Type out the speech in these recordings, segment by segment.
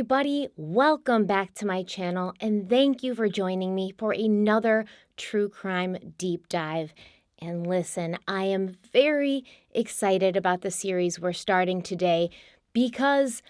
everybody. Welcome back to my channel, and thank you for joining me for another true crime deep dive. And listen, I am very excited about the series we're starting today because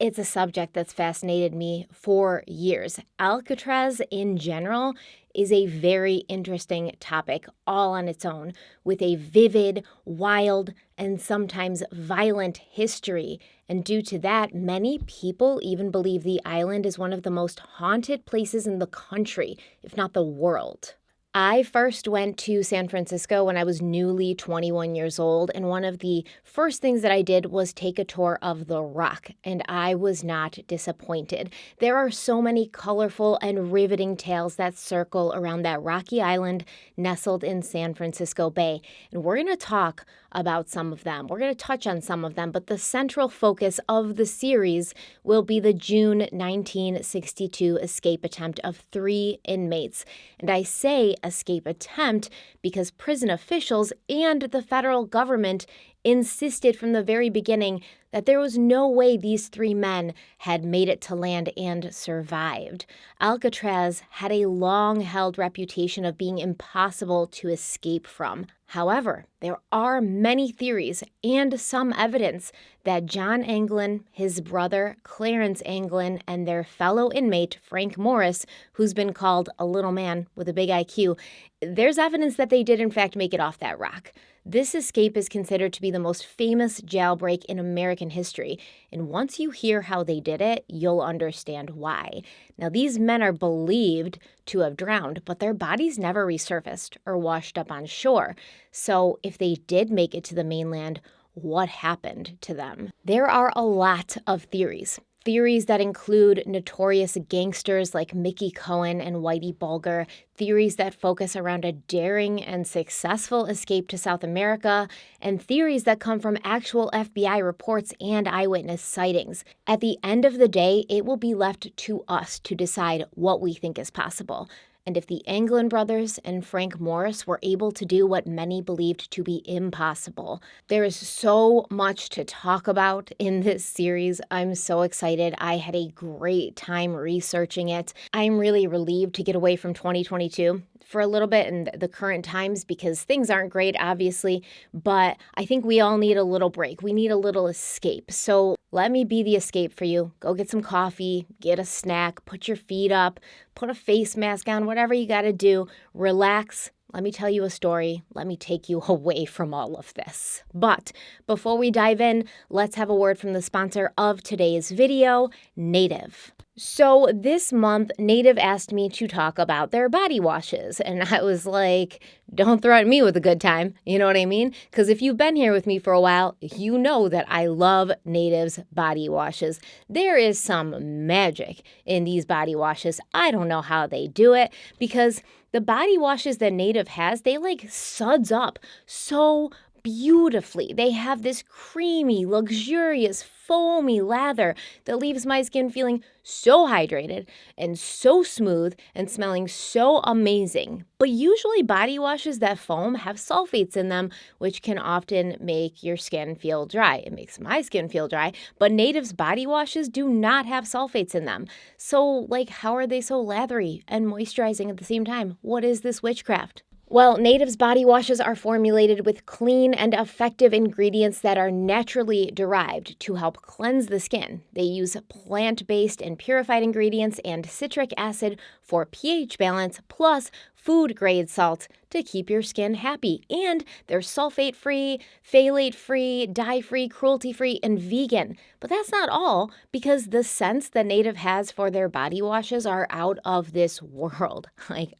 it's a subject that's fascinated me for years. Alcatraz in general is a very interesting topic all on its own, with a vivid, wild, and sometimes violent history. And due to that, many people even believe the island is one of the most haunted places in the country, if not the world. I first went to San Francisco when I was newly 21 years old, and one of the first things that I did was take a tour of the Rock, and I was not disappointed. There are so many colorful and riveting tales that circle around that rocky island nestled in San Francisco Bay, and we're going to talk about some of them. We're going to touch on some of them, but the central focus of the series will be the June 1962 escape attempt of 3 inmates. And I say escape attempt because prison officials and the federal government insisted from the very beginning that there was no way these 3 men had made it to land and survived. Alcatraz had a long-held reputation of being impossible to escape from. However, there are many theories and some evidence that John Anglin, his brother Clarence Anglin, and their fellow inmate Frank Morris, who's been called a little man with a big IQ, there's evidence that they did in fact make it off that rock. This escape is considered to be the most famous jailbreak in American history, and once you hear how they did it, you'll understand why. Now, these men are believed to have drowned, but their bodies never resurfaced or washed up on shore. So if they did make it to the mainland, what happened to them? There are a lot of theories. Theories that include notorious gangsters like Mickey Cohen and Whitey Bulger, theories that focus around a daring and successful escape to South America, and theories that come from actual FBI reports and eyewitness sightings. At the end of the day, it will be left to us to decide what we think is possible. And if the Anglin brothers and Frank Morris were able to do what many believed to be impossible. There is so much to talk about in this series. I'm so excited. I had a great time researching it. I'm really relieved to get away from 2022 for a little bit in the current times because things aren't great, obviously, but I think we all need a little break. We need a little escape. So let me be the escape for you. Go get some coffee, get a snack, put your feet up, put a face mask on, whatever you got to do. Relax. Let me tell you a story. Let me take you away from all of this. But before we dive in, let's have a word from the sponsor of today's video, Native. So this month, Native asked me to talk about their body washes, and I was like, don't threaten me with a good time, you know what I mean? Because if you've been here with me for a while, you know that I love Native's body washes. There is some magic in these body washes. I don't know how they do it, because the body washes that Native has, they like suds up so beautifully. They have this creamy, luxurious, foamy lather that leaves my skin feeling so hydrated and so smooth and smelling so amazing. But usually body washes that foam have sulfates in them, which can often make your skin feel dry. It makes my skin feel dry, but Native's body washes do not have sulfates in them. So, how are they so lathery and moisturizing at the same time? What is this witchcraft? Well, Native's body washes are formulated with clean and effective ingredients that are naturally derived to help cleanse the skin. They use plant-based and purified ingredients and citric acid for pH balance, plus food-grade salt to keep your skin happy. And they're sulfate-free, phthalate-free, dye-free, cruelty-free, and vegan. But that's not all, because the scents that Native has for their body washes are out of this world.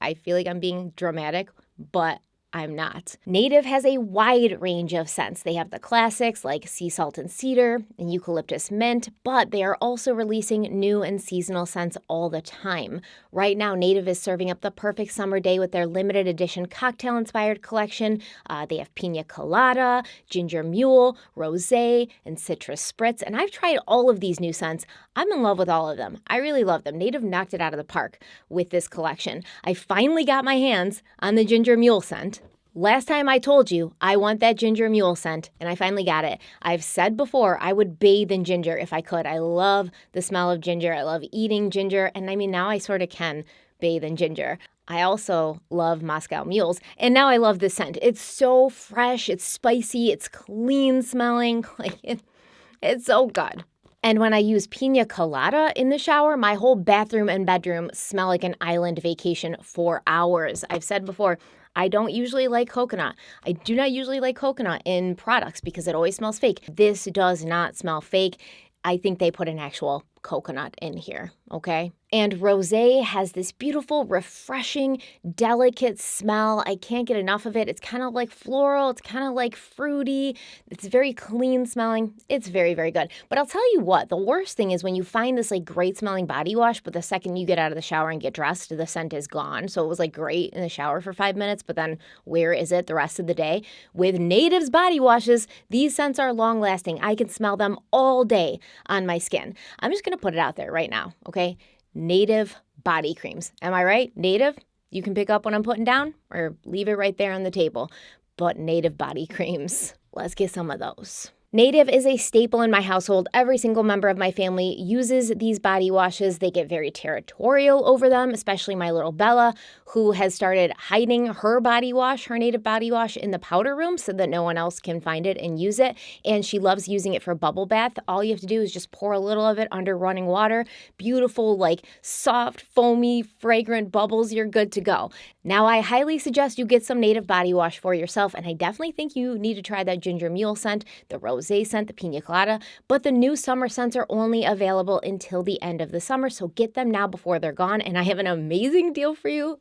I feel like I'm being dramatic, but I'm not. Native has a wide range of scents. They have the classics like sea salt and cedar and eucalyptus mint, but they are also releasing new and seasonal scents all the time. Right now, Native is serving up the perfect summer day with their limited edition cocktail-inspired collection. They have pina colada, ginger mule, rosé, and citrus spritz, and I've tried all of these new scents. I'm in love with all of them. I really love them. Native knocked it out of the park with this collection. I finally got my hands on the ginger mule scent. Last time I told you I want that ginger mule scent, and I finally got it. I've said before I would bathe in ginger if I could. I love the smell of ginger. I love eating ginger, and I mean, now I sort of can bathe in ginger. I also love Moscow mules, and now I love this scent. It's so fresh, it's spicy, it's clean smelling, it's so good. And when I use pina colada in the shower, my whole bathroom and bedroom smell like an island vacation for hours. I've said before, I don't usually like coconut. I do not usually like coconut in products because it always smells fake. This does not smell fake. I think they put an actual coconut in here, okay? And rosé has this beautiful, refreshing, delicate smell. I can't get enough of it. It's kind of like floral. It's kind of like fruity. It's very clean smelling. It's very, very good. But I'll tell you what, the worst thing is when you find this like great smelling body wash, but the second you get out of the shower and get dressed, the scent is gone. So it was like great in the shower for 5 minutes, but then where is it the rest of the day? With Native's body washes, these scents are long lasting. I can smell them all day on my skin. I'm just going to put it out there right now, okay? Native body creams. Am I right? Native, you can pick up what I'm putting down or leave it right there on the table. But Native body creams, let's get some of those. Native is a staple in my household. Every single member of my family uses these body washes. They get very territorial over them, especially my little Bella, who has started hiding her body wash, her Native body wash, in the powder room so that no one else can find it and use it. And she loves using it for bubble bath. All you have to do is just pour a little of it under running water. Beautiful, like soft, foamy, fragrant bubbles. You're good to go. Now, I highly suggest you get some Native body wash for yourself, and I definitely think you need to try that ginger mule scent, the rosé scent, the pina colada, but the new summer scents are only available until the end of the summer, so get them now before they're gone, and I have an amazing deal for you.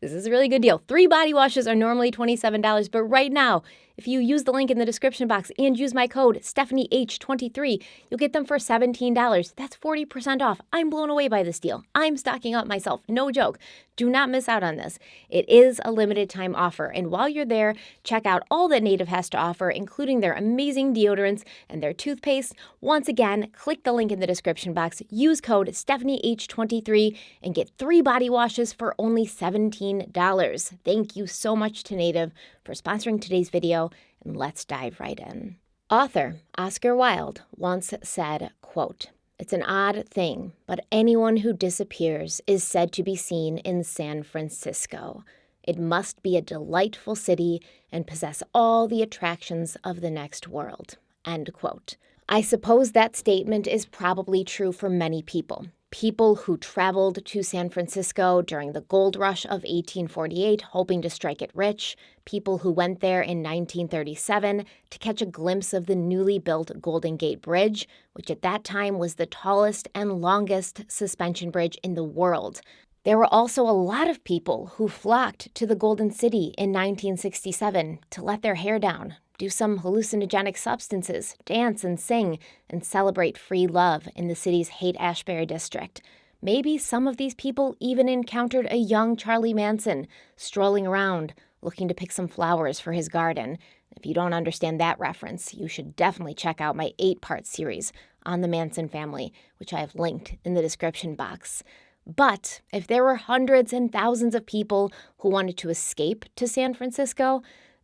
This is a really good deal. 3 body washes are normally $27, but right now, if you use the link in the description box and use my code StephanieH23, you'll get them for $17. That's 40% off. I'm blown away by this deal. I'm stocking up myself. No joke. Do not miss out on this. It is a limited time offer. And while you're there, check out all that Native has to offer, including their amazing deodorants and their toothpaste. Once again, click the link in the description box, use code StephanieH23, and get 3 body washes for only $17. Thank you so much to Native for sponsoring today's video, and let's dive right in. Author Oscar Wilde once said, quote, "It's an odd thing, but anyone who disappears is said to be seen in San Francisco. It must be a delightful city and possess all the attractions of the next world." End quote. I suppose that statement is probably true for many people. People who traveled to San Francisco during the gold rush of 1848 hoping to strike it rich, people who went there in 1937 to catch a glimpse of the newly built Golden Gate Bridge, which at that time was the tallest and longest suspension bridge in the world. There were also a lot of people who flocked to the Golden City in 1967 to let their hair down, do some hallucinogenic substances, dance and sing, and celebrate free love in the city's Haight-Ashbury district. Maybe some of these people even encountered a young Charlie Manson strolling around, looking to pick some flowers for his garden. If you don't understand that reference, you should definitely check out my 8-part series on the Manson family, which I have linked in the description box. But if there were hundreds and thousands of people who wanted to escape to San Francisco,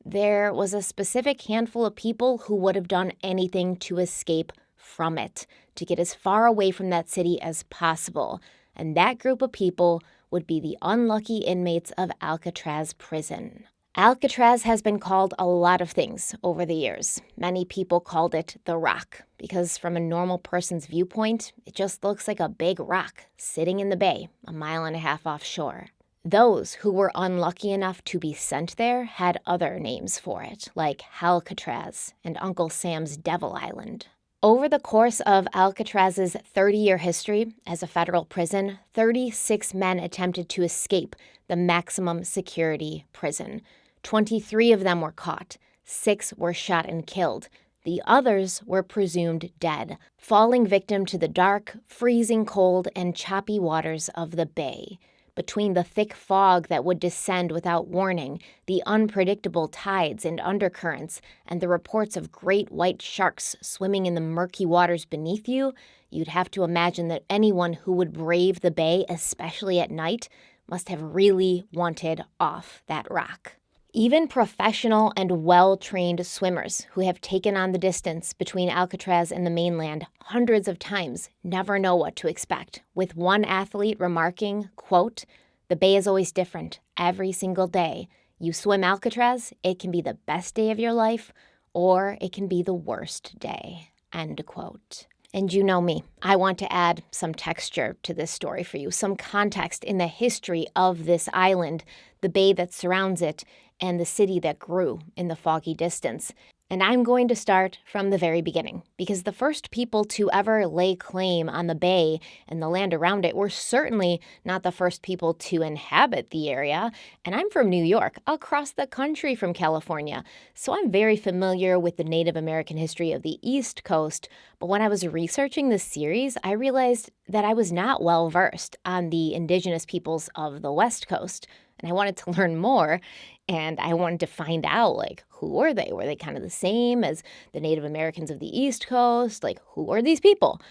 there was a specific handful of people who would have done anything to escape from it, to get as far away from that city as possible. And that group of people would be the unlucky inmates of Alcatraz prison. Alcatraz has been called a lot of things over the years. Many people called it the Rock, because from a normal person's viewpoint, it just looks like a big rock sitting in the bay, a mile and a half offshore. Those who were unlucky enough to be sent there had other names for it, like Alcatraz and Uncle Sam's Devil Island. Over the course of Alcatraz's 30-year history as a federal prison, 36 men attempted to escape the maximum security prison. 23 of them were caught. 6 were shot and killed. The others were presumed dead, falling victim to the dark, freezing cold, and choppy waters of the bay. Between the thick fog that would descend without warning, the unpredictable tides and undercurrents, and the reports of great white sharks swimming in the murky waters beneath you, you'd have to imagine that anyone who would brave the bay, especially at night, must have really wanted off that rock. Even professional and well-trained swimmers who have taken on the distance between Alcatraz and the mainland hundreds of times never know what to expect, with one athlete remarking, quote, "The bay is always different, every single day. You swim Alcatraz, it can be the best day of your life, or it can be the worst day," end quote. And you know me, I want to add some texture to this story for you, some context in the history of this island, the bay that surrounds it, and the city that grew in the foggy distance. And I'm going to start from the very beginning, because the first people to ever lay claim on the bay and the land around it were certainly not the first people to inhabit the area. And I'm from New York, across the country from California, so I'm very familiar with the Native American history of the East Coast. But when I was researching this series, I realized that I was not well versed on the indigenous peoples of the West Coast. And I wanted to learn more, and I wanted to find out, who were they? Were they kind of the same as the Native Americans of the East Coast? Who are these people?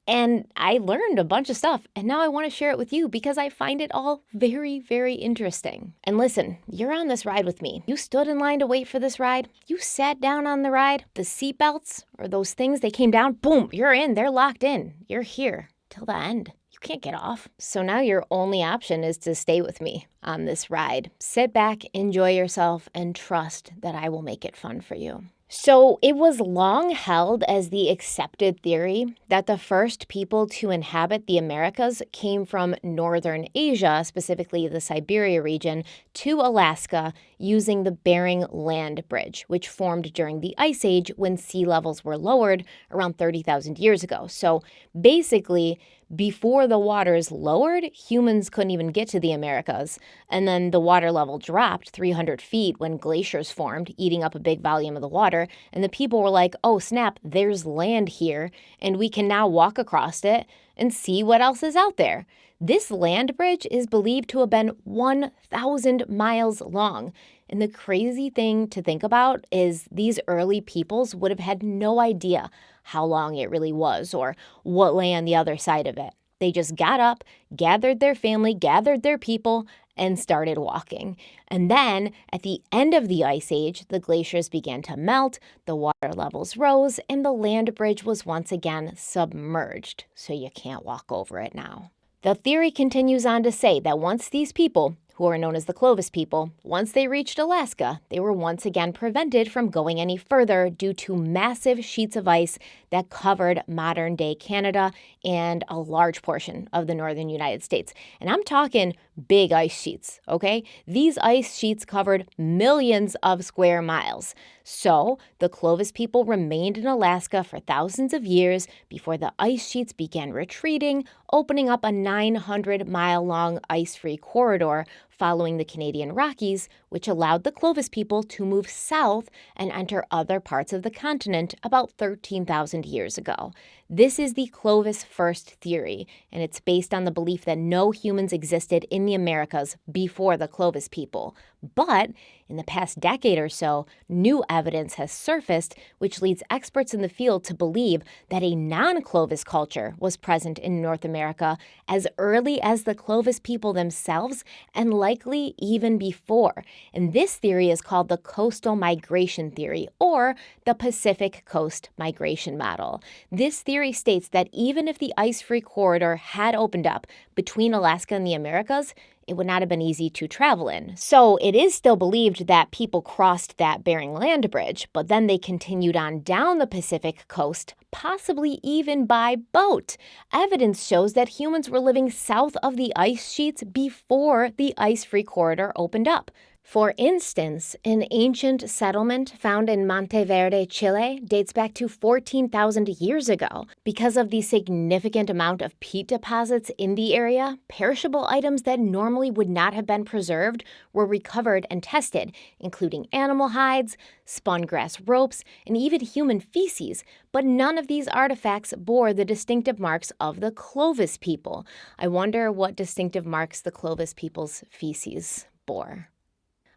And I learned a bunch of stuff, and now I want to share it with you because I find it all very, very interesting. And listen, you're on this ride with me. You stood in line to wait for this ride. You sat down on the ride. The seatbelts, or those things, they came down. Boom, you're in. They're locked in. You're here till the end. You can't get off. So now your only option is to stay with me on this ride. Sit back, enjoy yourself, and trust that I will make it fun for you. So it was long held as the accepted theory that the first people to inhabit the Americas came from northern Asia, specifically the Siberia region, to Alaska using the Bering Land Bridge, which formed during the Ice Age when sea levels were lowered around 30,000 years ago. So basically, before the waters lowered, humans couldn't even get to the Americas. And then the water level dropped 300 feet when glaciers formed, eating up a big volume of the water. And the people were like, oh, snap, there's land here, and we can now walk across it and see what else is out there. This land bridge is believed to have been 1,000 miles long. And the crazy thing to think about is these early peoples would have had no idea how long it really was or what lay on the other side of it. They just got up, gathered their family, gathered their people, and started walking. And then at the end of the Ice Age, the glaciers began to melt, the water levels rose, and the land bridge was once again submerged, so you can't walk over it now. The theory continues on to say that once these people, who are known as the Clovis people, once they reached Alaska, they were once again prevented from going any further due to massive sheets of ice that covered modern-day Canada and a large portion of the northern United States. And I'm talking big ice sheets, okay? These ice sheets covered millions of square miles. So the Clovis people remained in Alaska for thousands of years before the ice sheets began retreating, opening up a 900-mile-long ice-free corridor following the Canadian Rockies, which allowed the Clovis people to move south and enter other parts of the continent about 13,000 years ago. This is the Clovis first theory, and it's based on the belief that no humans existed in the Americas before the Clovis people. But in the past decade or so, new evidence has surfaced, which leads experts in the field to believe that a non-Clovis culture was present in North America as early as the Clovis people themselves, and likely even before. And this theory is called the coastal migration theory, or the Pacific Coast Migration Model. This theory states that even if the ice-free corridor had opened up between Alaska and the Americas, it would not have been easy to travel in. So it is still believed that people crossed that Bering Land Bridge, but then they continued on down the Pacific coast, possibly even by boat. Evidence shows that humans were living south of the ice sheets before the ice-free corridor opened up. For instance, an ancient settlement found in Monteverde, Chile, dates back to 14,000 years ago. Because of the significant amount of peat deposits in the area, perishable items that normally would not have been preserved were recovered and tested, including animal hides, spun grass ropes, and even human feces. But none of these artifacts bore the distinctive marks of the Clovis people. I wonder what distinctive marks the Clovis people's feces bore.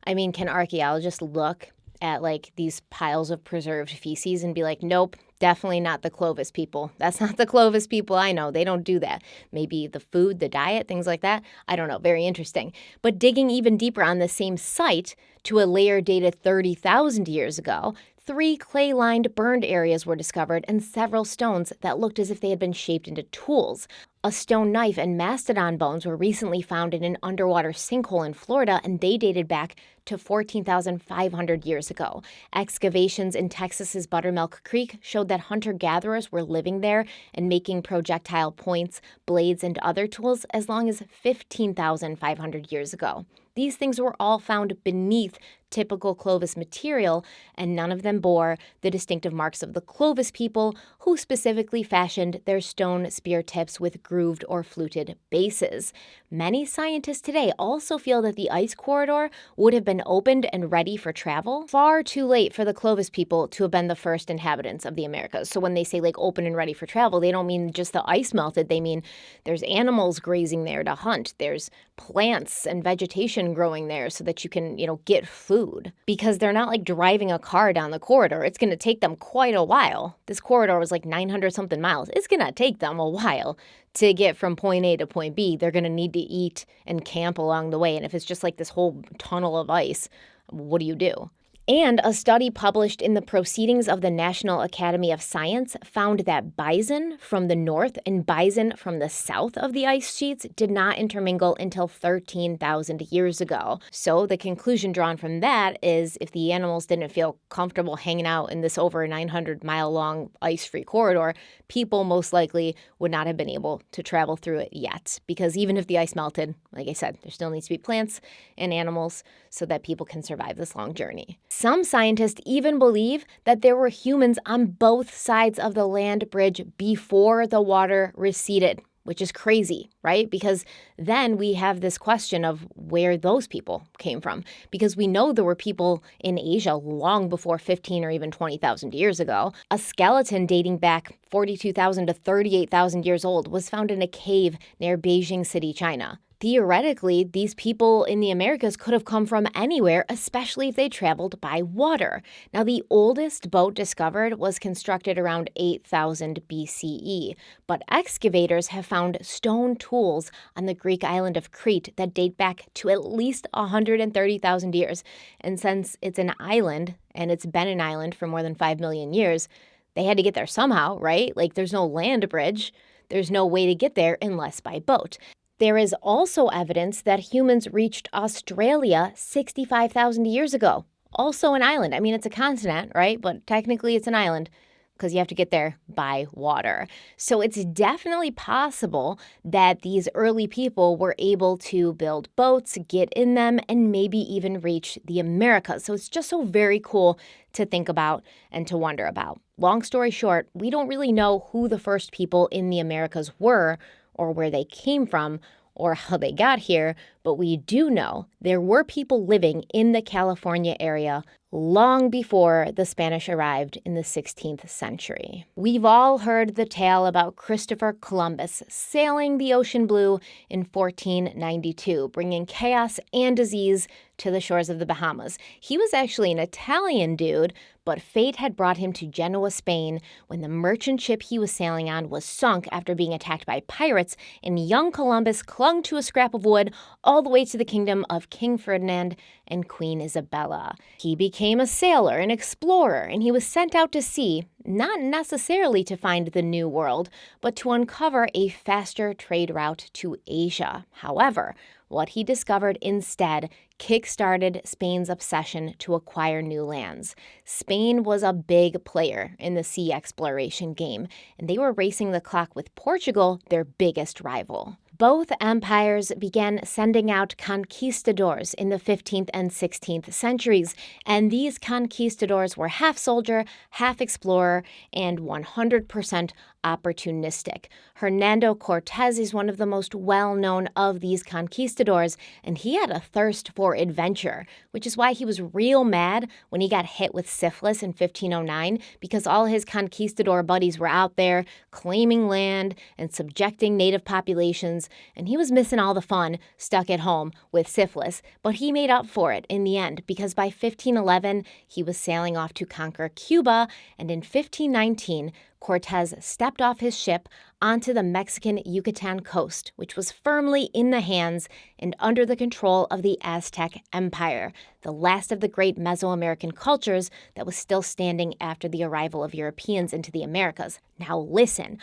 I mean, can archaeologists look at like these piles of preserved feces and be like, nope, definitely not the Clovis people. That's not the Clovis people I know. They don't do that. Maybe the food, the diet, things like that. I don't know. Very interesting. But digging even deeper on the same site to a layer dated 30,000 years ago, 3 clay-lined burned areas were discovered and several stones that looked as if they had been shaped into tools. A stone knife and mastodon bones were recently found in an underwater sinkhole in Florida, and they dated back to 14,500 years ago. Excavations in Texas's Buttermilk Creek showed that hunter-gatherers were living there and making projectile points, blades, and other tools as long as 15,500 years ago. These things were all found beneath typical Clovis material, and none of them bore the distinctive marks of the Clovis people, who specifically fashioned their stone spear tips with grooved or fluted bases. Many scientists today also feel that the ice corridor would have been opened and ready for travel far too late for the Clovis people to have been the first inhabitants of the Americas. So when they say like open and ready for travel, they don't mean just the ice melted. They mean there's animals grazing there to hunt. There's plants and vegetation growing there so that you can, get food. Because they're not like driving a car down the corridor. It's going to take them quite a while. This corridor was like 900 something miles. It's going to take them a while to get from point A to point B. They're going to need to eat and camp along the way. And if it's just like this whole tunnel of ice, what do you do? And a study published in the Proceedings of the National Academy of Science found that bison from the north and bison from the south of the ice sheets did not intermingle until 13,000 years ago. So the conclusion drawn from that is if the animals didn't feel comfortable hanging out in this over 900-mile-long ice-free corridor, people most likely would not have been able to travel through it yet. Because even if the ice melted, like I said, there still needs to be plants and animals so that people can survive this long journey. Some scientists even believe that there were humans on both sides of the land bridge before the water receded, which is crazy, right? Because then we have this question of where those people came from. Because we know there were people in Asia long before 15 or even 20,000 years ago. A skeleton dating back 42,000 to 38,000 years old was found in a cave near Beijing City, China. Theoretically, these people in the Americas could have come from anywhere, especially if they traveled by water. Now, the oldest boat discovered was constructed around 8,000 BCE, but excavators have found stone tools on the Greek island of Crete that date back to at least 130,000 years. And since it's an island, and it's been an island for more than 5 million years, they had to get there somehow, right? Like, there's no land bridge. There's no way to get there unless by boat. There is also evidence that humans reached Australia 65,000 years ago. Also an island. I mean, it's a continent, right? But technically it's an island because you have to get there by water. So it's definitely possible that these early people were able to build boats, get in them, and maybe even reach the Americas. So it's just so very cool to think about and to wonder about. Long story short, we don't really know who the first people in the Americas were, or where they came from, or how they got here, but we do know there were people living in the California area long before the Spanish arrived in the 16th century. We've all heard the tale about Christopher Columbus sailing the ocean blue in 1492, bringing chaos and disease to the shores of the Bahamas. He was actually an Italian dude, but fate had brought him to Genoa, Spain, when the merchant ship he was sailing on was sunk after being attacked by pirates, and young Columbus clung to a scrap of wood all the way to the kingdom of King Ferdinand and Queen Isabella. He became a sailor, an explorer, and he was sent out to sea, not necessarily to find the New World, but to uncover a faster trade route to Asia. However, what he discovered instead kick-started Spain's obsession to acquire new lands. Spain was a big player in the sea exploration game, and they were racing the clock with Portugal, their biggest rival. Both empires began sending out conquistadors in the 15th and 16th centuries, and these conquistadors were half soldier, half explorer, and 100% opportunistic. Hernando Cortez is one of the most well-known of these conquistadors, and he had a thirst for adventure, which is why he was real mad when he got hit with syphilis in 1509, because all his conquistador buddies were out there claiming land and subjecting native populations, and he was missing all the fun stuck at home with syphilis. But he made up for it in the end, because by 1511, he was sailing off to conquer Cuba, and in 1519, Cortez stepped off his ship onto the Mexican Yucatan coast, which was firmly in the hands and under the control of the Aztec Empire, the last of the great Mesoamerican cultures that was still standing after the arrival of Europeans into the Americas. Now listen,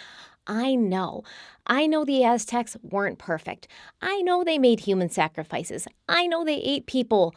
I know the Aztecs weren't perfect. I know they made human sacrifices. I know they ate people.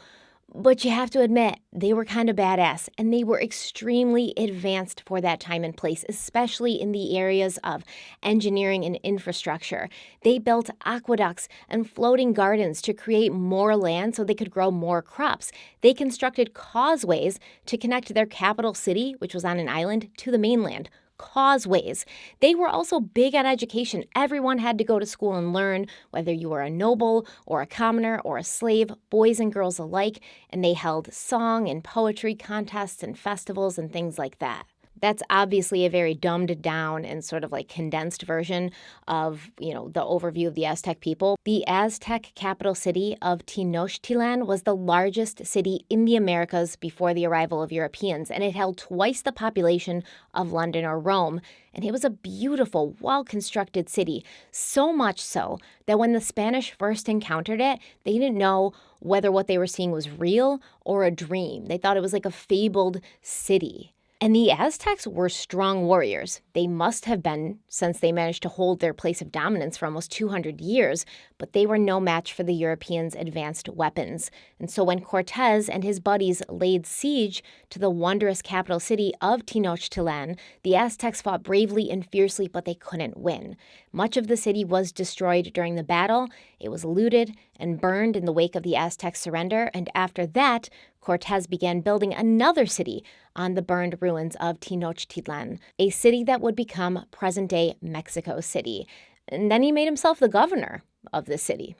But you have to admit, they were kind of badass, and they were extremely advanced for that time and place, especially in the areas of engineering and infrastructure. They built aqueducts and floating gardens to create more land so they could grow more crops. They constructed causeways to connect their capital city, which was on an island, to the mainland. Causeways. They were also big on education. Everyone had to go to school and learn, whether you were a noble or a commoner or a slave, boys and girls alike, and they held song and poetry contests and festivals and things like that. That's obviously a very dumbed down and sort of like condensed version of, the overview of the Aztec people. The Aztec capital city of Tenochtitlan was the largest city in the Americas before the arrival of Europeans, and it held twice the population of London or Rome. And it was a beautiful, well-constructed city, so much so that when the Spanish first encountered it, they didn't know whether what they were seeing was real or a dream. They thought it was like a fabled city. And the Aztecs were strong warriors. They must have been, since they managed to hold their place of dominance for almost 200 years, but they were no match for the Europeans' advanced weapons. And so when Cortez and his buddies laid siege to the wondrous capital city of Tenochtitlan, the Aztecs fought bravely and fiercely, but they couldn't win. Much of the city was destroyed during the battle. It was looted and burned in the wake of the Aztec surrender, and after that, Cortez began building another city on the burned ruins of Tenochtitlan, a city that would become present-day Mexico City. And then he made himself the governor of the city.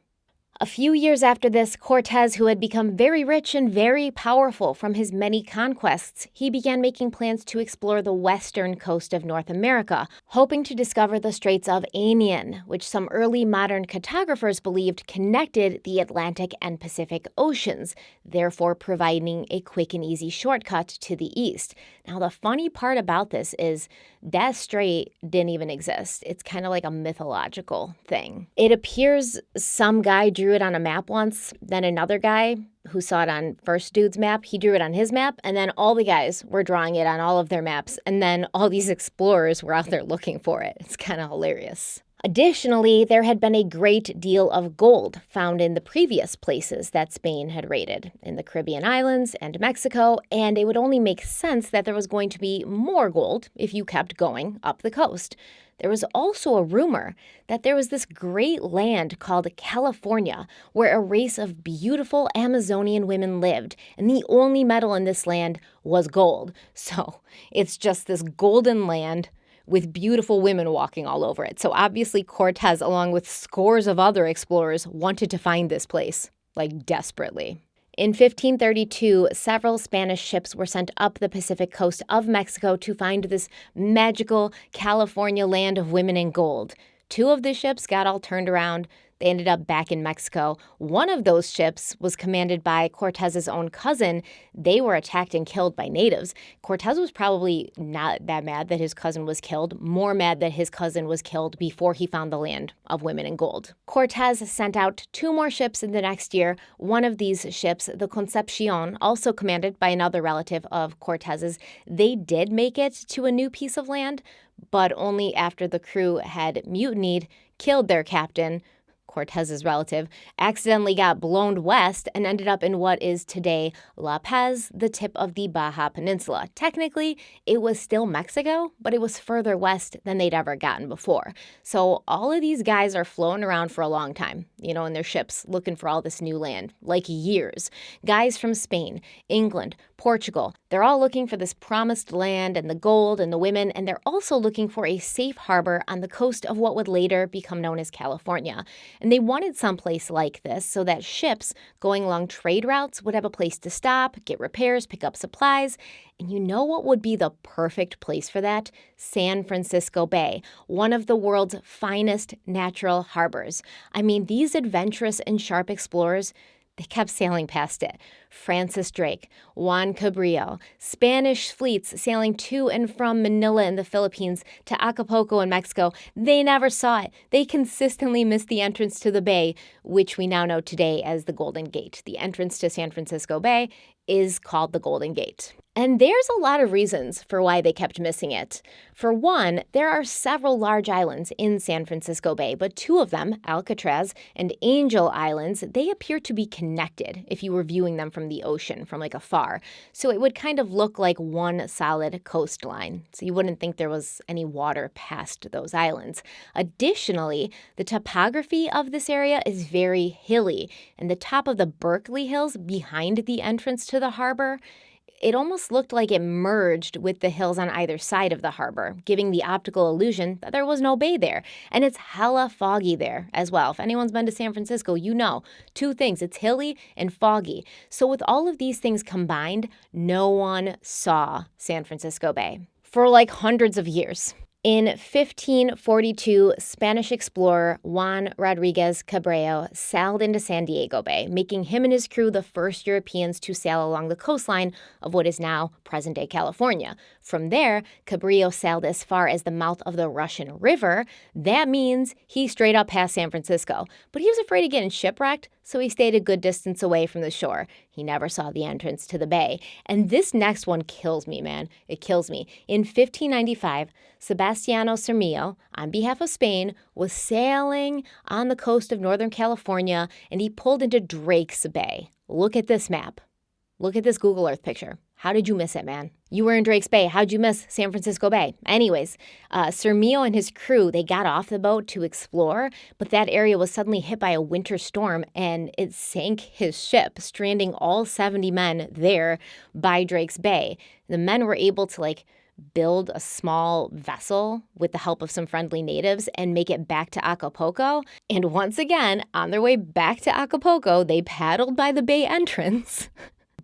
A few years after this, Cortez, who had become very rich and very powerful from his many conquests, he began making plans to explore the western coast of North America, hoping to discover the Straits of Anian, which some early modern cartographers believed connected the Atlantic and Pacific Oceans, therefore providing a quick and easy shortcut to the east. Now, the funny part about this is that strait didn't even exist. It's kind of like a mythological thing. It appears some guy drew it on a map once, then another guy who saw it on first dude's map, he drew it on his map, and then all the guys were drawing it on all of their maps, and then all these explorers were out there looking for it. It's kind of hilarious. Additionally, there had been a great deal of gold found in the previous places that Spain had raided, in the Caribbean islands and Mexico, and it would only make sense that there was going to be more gold if you kept going up the coast. There was also a rumor that there was this great land called California, where a race of beautiful Amazonian women lived, and the only metal in this land was gold. So it's just this golden land with beautiful women walking all over it. So obviously Cortez, along with scores of other explorers, wanted to find this place, like desperately. In 1532, several Spanish ships were sent up the Pacific coast of Mexico to find this magical California land of women and gold. 2 of the ships got all turned around. They ended up back in Mexico. One of those ships was commanded by Cortez's own cousin. They were attacked and killed by natives. Cortez was probably not that mad that his cousin was killed, more mad that his cousin was killed before he found the land of women and gold. Cortez sent out 2 more ships in the next year. One of these ships, the Concepcion, also commanded by another relative of Cortez's, they did make it to a new piece of land, but only after the crew had mutinied, killed their captain, Cortez's relative, accidentally got blown west and ended up in what is today La Paz, the tip of the Baja Peninsula. Technically, it was still Mexico, but it was further west than they'd ever gotten before. So all of these guys are floating around for a long time, in their ships looking for all this new land, like years. Guys from Spain, England, Portugal, They're all looking for this promised land and the gold and the women, and they're also looking for a safe harbor on the coast of what would later become known as California. And they wanted someplace like this so that ships going along trade routes would have a place to stop, get repairs, pick up supplies. And you know what would be the perfect place for that? San Francisco Bay, one of the world's finest natural harbors. I mean, these adventurous and sharp explorers, they kept sailing past it. Francis Drake, Juan Cabrillo, Spanish fleets sailing to and from Manila in the Philippines to Acapulco in Mexico. They never saw it. They consistently missed the entrance to the bay, which we now know today as the Golden Gate. The entrance to San Francisco Bay is called the Golden Gate. And there's a lot of reasons for why they kept missing it. For one, there are several large islands in San Francisco Bay, but two of them, Alcatraz and Angel Islands, they appear to be connected if you were viewing them from the ocean, from like afar. So it would kind of look like one solid coastline. So you wouldn't think there was any water past those islands. Additionally, the topography of this area is very hilly, and the top of the Berkeley Hills behind the entrance to the harbor, it almost looked like it merged with the hills on either side of the harbor, giving the optical illusion that there was no bay there. And it's hella foggy there as well. If anyone's been to San Francisco, you know two things. It's hilly and foggy. So with all of these things combined, no one saw San Francisco Bay for like hundreds of years. In 1542, Spanish explorer Juan Rodriguez Cabrillo sailed into San Diego Bay, making him and his crew the first Europeans to sail along the coastline of what is now present-day California. From there, Cabrillo sailed as far as the mouth of the Russian River. That means he straight up passed San Francisco. But he was afraid of getting shipwrecked, so he stayed a good distance away from the shore. He never saw the entrance to the bay. And this next one kills me, man. It kills me. In 1595, Sebastiano Cermillo, on behalf of Spain, was sailing on the coast of Northern California, and he pulled into Drake's Bay. Look at this map. Look at this Google Earth picture. How did you miss it, man? You were in Drake's Bay. How'd you miss San Francisco Bay? Anyways, Cermillo and his crew, they got off the boat to explore, but that area was suddenly hit by a winter storm, and it sank his ship, stranding all 70 men there by Drake's Bay. The men were able to, build a small vessel with the help of some friendly natives and make it back to Acapulco. And once again, on their way back to Acapulco, they paddled by the bay entrance.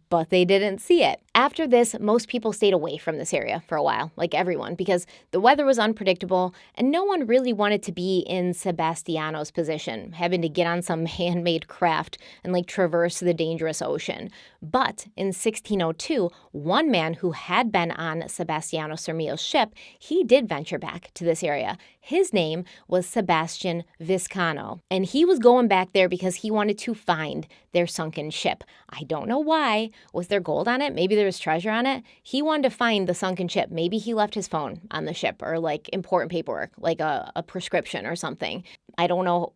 But they didn't see it. After this, most people stayed away from this area for a while, like everyone, because the weather was unpredictable and no one really wanted to be in Sebastiano's position, having to get on some handmade craft and traverse the dangerous ocean. But in 1602, one man who had been on Sebastiano Cermillo's ship, he did venture back to this area. His name was Sebastian Vizcaino, and he was going back there because he wanted to find their sunken ship. I don't know why. Was there gold on it? Maybe there was treasure on it. He wanted to find the sunken ship. Maybe he left his phone on the ship or important paperwork, like a prescription or something. I don't know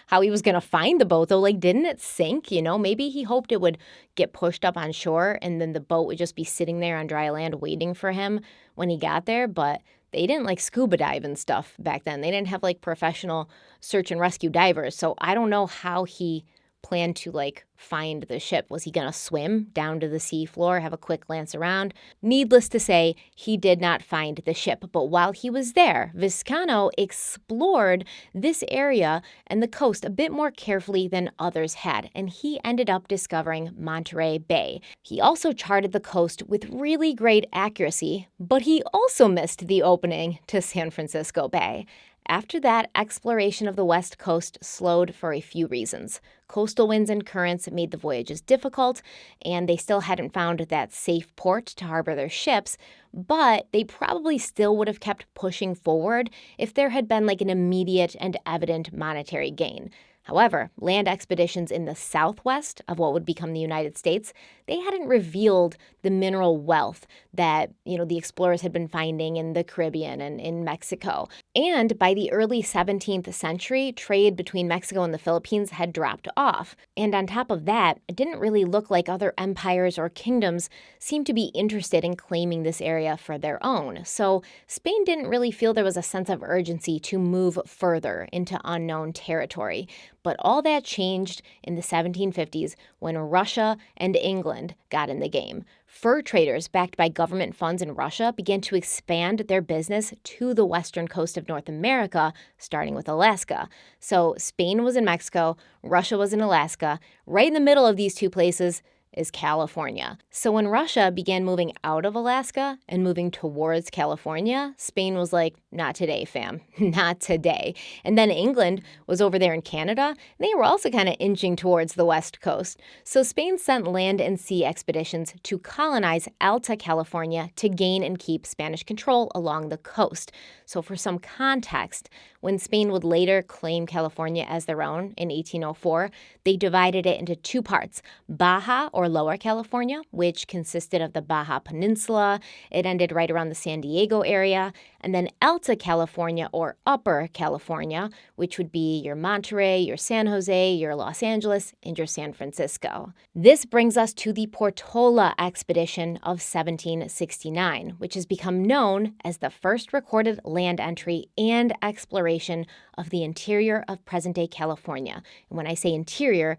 how he was going to find the boat, though. Didn't it sink? Maybe he hoped it would get pushed up on shore and then the boat would just be sitting there on dry land waiting for him when he got there. But they didn't scuba dive and stuff back then. They didn't have professional search and rescue divers. So I don't know how he planned to find the ship. Was he going to swim down to the seafloor, have a quick glance around? Needless to say, he did not find the ship. But while he was there, Vizcaino explored this area and the coast a bit more carefully than others had, and he ended up discovering Monterey Bay. He also charted the coast with really great accuracy, but he also missed the opening to San Francisco Bay. After that, exploration of the West Coast slowed for a few reasons. Coastal winds and currents made the voyages difficult, and they still hadn't found that safe port to harbor their ships, but they probably still would have kept pushing forward if there had been an immediate and evident monetary gain. However, land expeditions in the southwest of what would become the United States, they hadn't revealed the mineral wealth that, the explorers had been finding in the Caribbean and in Mexico. And by the early 17th century, trade between Mexico and the Philippines had dropped off. And on top of that, it didn't really look like other empires or kingdoms seemed to be interested in claiming this area for their own. So Spain didn't really feel there was a sense of urgency to move further into unknown territory. But all that changed in the 1750s when Russia and England got in the game. Fur traders backed by government funds in Russia began to expand their business to the western coast of North America, starting with Alaska. So Spain was in Mexico, Russia was in Alaska. Right in the middle of these two places is California. So when Russia began moving out of Alaska and moving towards California, Spain was like, not today, fam, not today. And then England was over there in Canada, and they were also kind of inching towards the west coast. So Spain sent land and sea expeditions to colonize Alta California to gain and keep Spanish control along the coast. So for some context, when Spain would later claim California as their own in 1804, they divided it into two parts, Baja or Lower California, which consisted of the Baja Peninsula. It ended right around the San Diego area, and then Alta California or Upper California, which would be your Monterey, your San Jose, your Los Angeles, and your San Francisco. This brings us to the Portola expedition of 1769, which has become known as the first recorded land entry and exploration of the interior of present-day California. And when I say interior,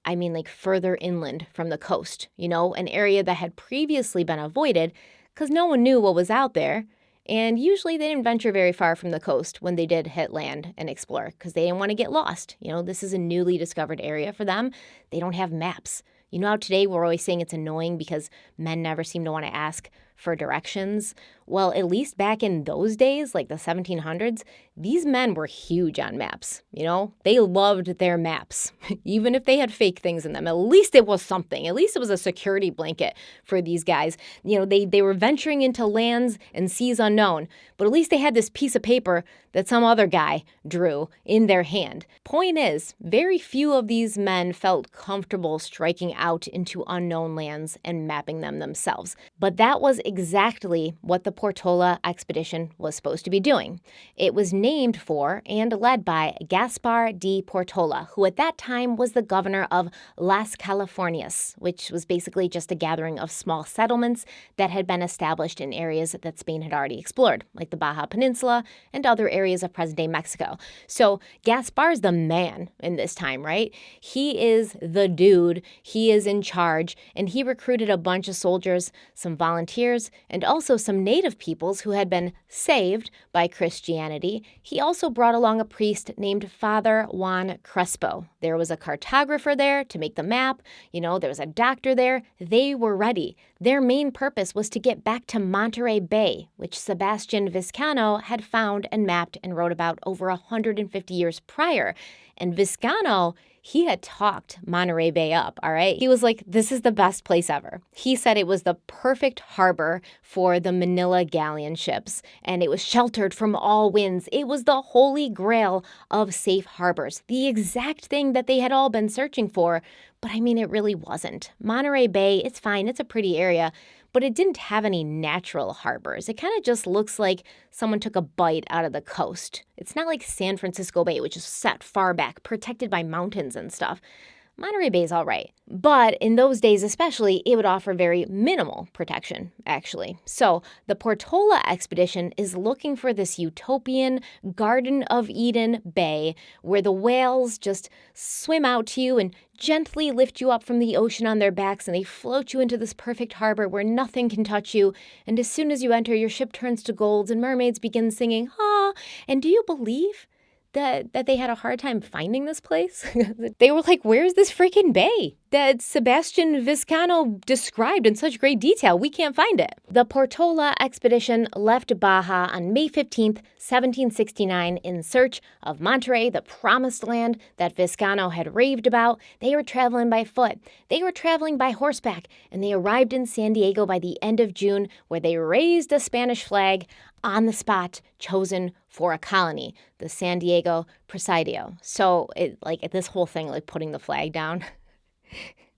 I mean like further inland from the coast, an area that had previously been avoided because no one knew what was out there. And usually they didn't venture very far from the coast when they did hit land and explore because they didn't want to get lost. This is a newly discovered area for them. They don't have maps. How today we're always saying it's annoying because men never seem to want to ask for directions? Well, at least back in those days, like the 1700s, these men were huge on maps. They loved their maps. Even if they had fake things in them, at least it was something. At least it was a security blanket for these guys. They were venturing into lands and seas unknown, but at least they had this piece of paper that some other guy drew in their hand. Point is, very few of these men felt comfortable striking out into unknown lands and mapping them themselves. But that was exactly what the Portola expedition was supposed to be doing. It was named for and led by Gaspar de Portola, who at that time was the governor of Las Californias, which was basically just a gathering of small settlements that had been established in areas that Spain had already explored, like the Baja Peninsula and other areas of present-day Mexico. So Gaspar's the man in this time, right? He is the dude, he is in charge, and he recruited a bunch of soldiers, some volunteers, and also some native peoples who had been saved by Christianity. He also brought along a priest named Father Juan Crespo. There was a cartographer there to make the map. There was a doctor there. They were ready. Their main purpose was to get back to Monterey Bay, which Sebastian Vizcaino had found and mapped and wrote about over 150 years prior. And Vizcaino, he had talked Monterey Bay up, all right? He was like, this is the best place ever. He said it was the perfect harbor for the Manila galleon ships, and it was sheltered from all winds. It was the holy grail of safe harbors, the exact thing that they had all been searching for. But it really wasn't. Monterey Bay, it's fine, it's a pretty area, but it didn't have any natural harbors. It kind of just looks like someone took a bite out of the coast. It's not like San Francisco Bay, which is set far back, protected by mountains and stuff. Monterey Bay is all right. But in those days especially, it would offer very minimal protection, actually. So the Portola expedition is looking for this utopian Garden of Eden bay where the whales just swim out to you and gently lift you up from the ocean on their backs, and they float you into this perfect harbor where nothing can touch you. And as soon as you enter, your ship turns to gold and mermaids begin singing, ah. And do you believe that they had a hard time finding this place? They were like, where's this freaking bay that Sebastian Vizcaino described in such great detail? We can't find it. The Portola expedition left Baja on May 15th, 1769 in search of Monterey, the promised land that Vizcaino had raved about. They were traveling by foot. They were traveling by horseback, and they arrived in San Diego by the end of June, where they raised a Spanish flag on the spot chosen for a colony, the San Diego Presidio. So this whole thing, putting the flag down,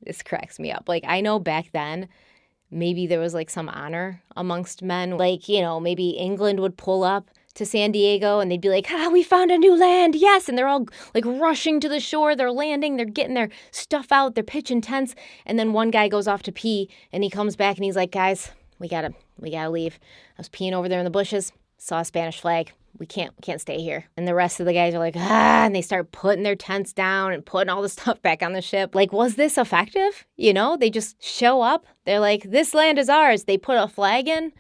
this cracks me up. I know back then, maybe there was some honor amongst men. Maybe England would pull up to San Diego and they'd be like, we found a new land, yes. And they're all rushing to the shore, they're landing, they're getting their stuff out, they're pitching tents. And then one guy goes off to pee and he comes back and he's like, guys, we gotta leave. I was peeing over there in the bushes, saw a Spanish flag. we can't stay here. And the rest of the guys are like, and they start putting their tents down and putting all the stuff back on the ship. Like, was this effective? They just show up. They're like, this land is ours. They put a flag in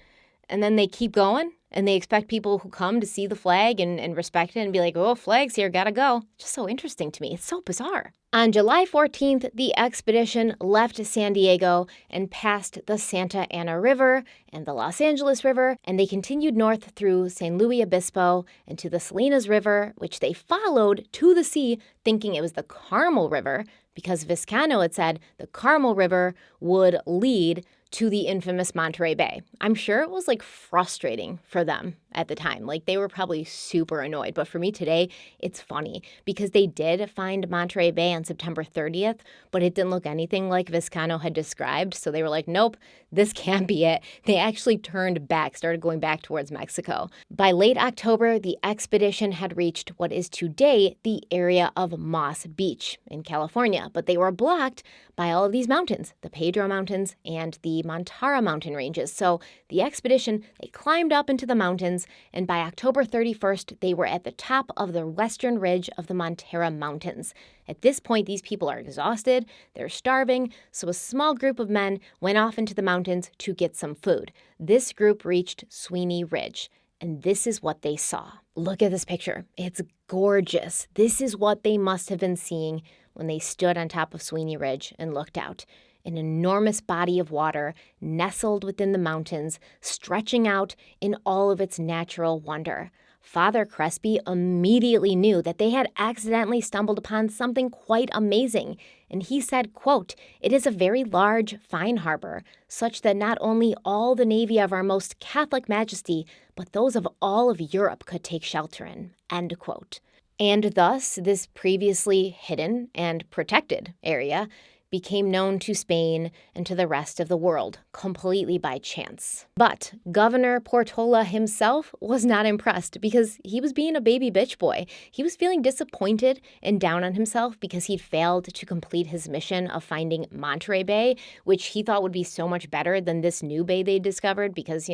and then they keep going. And they expect people who come to see the flag and respect it and be like, oh, flag's here, gotta go. Just so interesting to me. It's so bizarre. On July 14th, the expedition left San Diego and passed the Santa Ana River and the Los Angeles River, and they continued north through San Luis Obispo and to the Salinas River, which they followed to the sea, thinking it was the Carmel River, because Vizcaino had said the Carmel River would lead to the infamous Monterey Bay. I'm sure it was frustrating for them at the time. They were probably super annoyed. But for me today, it's funny because they did find Monterey Bay on September 30th, but it didn't look anything like Vizcaino had described. So they were like, nope, this can't be it. They actually turned back, started going back towards Mexico. By late October, the expedition had reached what is today the area of Moss Beach in California, but they were blocked by all of these mountains, the Pedro Mountains and the Montara mountain ranges. So the expedition, they climbed up into the mountains, and by October 31st, they were at the top of the western ridge of the Montara Mountains. At this point, these people are exhausted, they're starving, so a small group of men went off into the mountains to get some food. This group reached Sweeney Ridge, and this is what they saw. Look at this picture. It's gorgeous. This is what they must have been seeing when they stood on top of Sweeney Ridge and looked out. An enormous body of water nestled within the mountains, stretching out in all of its natural wonder. Father Crespi immediately knew that they had accidentally stumbled upon something quite amazing, and he said, quote, "It is a very large, fine harbor, such that not only all the navy of our most Catholic Majesty, but those of all of Europe could take shelter in," end quote. And thus, this previously hidden and protected area became known to Spain and to the rest of the world, completely by chance. But Governor Portola himself was not impressed because he was being a baby bitch boy. He was feeling disappointed and down on himself because he'd failed to complete his mission of finding Monterey Bay, which he thought would be so much better than this new bay they discovered because,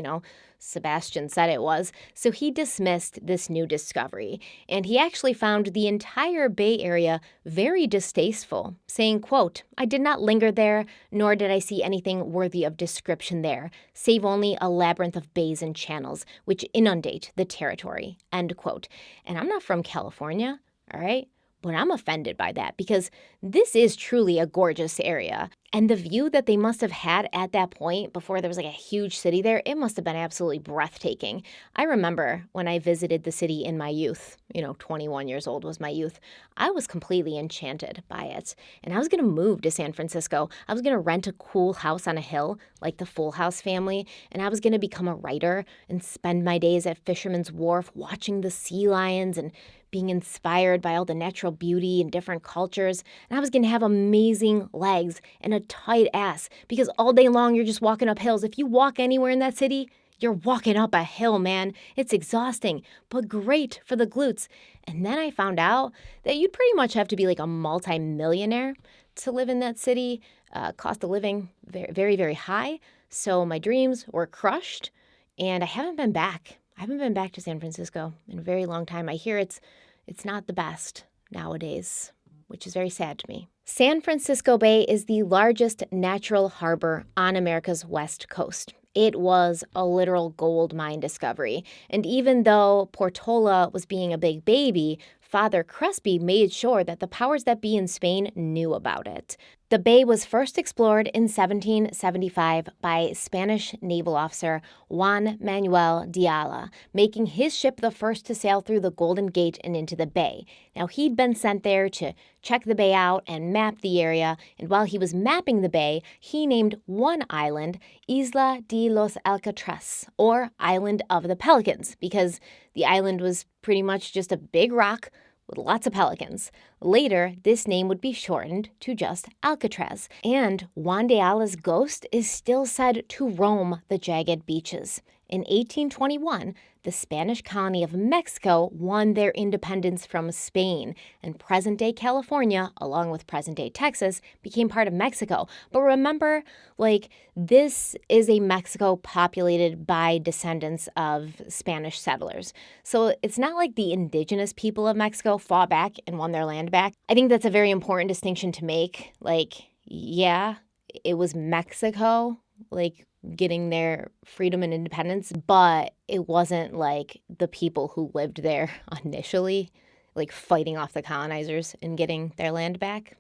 Sebastian said it was. So he dismissed this new discovery, and he actually found the entire Bay Area very distasteful, saying, quote, "I did not linger there, nor did I see anything worthy of description there, save only a labyrinth of bays and channels, which inundate the territory," end quote. And I'm not from California, all right? But I'm offended by that because this is truly a gorgeous area. And the view that they must have had at that point before there was a huge city there, it must have been absolutely breathtaking. I remember when I visited the city in my youth, 21 years old was my youth, I was completely enchanted by it. And I was going to move to San Francisco. I was going to rent a cool house on a hill like the Full House family. And I was going to become a writer and spend my days at Fisherman's Wharf watching the sea lions and being inspired by all the natural beauty and different cultures. And I was going to have amazing legs and a tight ass because all day long you're just walking up hills. If you walk anywhere in that city, you're walking up a hill, man. It's exhausting, but great for the glutes. And then I found out that you'd pretty much have to be a multi-millionaire to live in that city. Cost of living, very, very, very high. So my dreams were crushed, and I haven't been back. I haven't been back to San Francisco in a very long time. I hear it's not the best nowadays, which is very sad to me. San Francisco Bay is the largest natural harbor on America's west coast. It was a literal gold mine discovery. And even though Portola was being a big baby, Father Crespi made sure that the powers that be in Spain knew about it. The bay was first explored in 1775 by Spanish naval officer Juan Manuel de Ayala, making his ship the first to sail through the Golden Gate and into the bay. Now, he'd been sent there to check the bay out and map the area, and while he was mapping the bay, he named one island Isla de los Alcatraz, or Island of the Pelicans, because the island was pretty much just a big rock with lots of pelicans. Later, this name would be shortened to just Alcatraz, and Juan de Ayala's ghost is still said to roam the jagged beaches. In 1821, the Spanish colony of Mexico won their independence from Spain, and present-day California, along with present-day Texas, became part of Mexico. But remember, this is a Mexico populated by descendants of Spanish settlers. So it's not like the indigenous people of Mexico fought back and won their land back. I think that's a very important distinction to make. Yeah, it was Mexico, getting their freedom and independence, but it wasn't the people who lived there initially, fighting off the colonizers and getting their land back.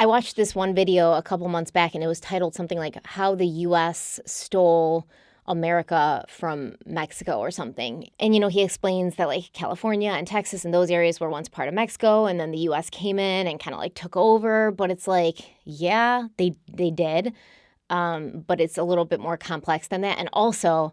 I watched this one video a couple months back, and it was titled something like How the U.S. Stole America from Mexico or something. And, he explains that California and Texas and those areas were once part of Mexico, and then the U.S. came in and kind of took over. But it's yeah, they did. But it's a little bit more complex than that. And also,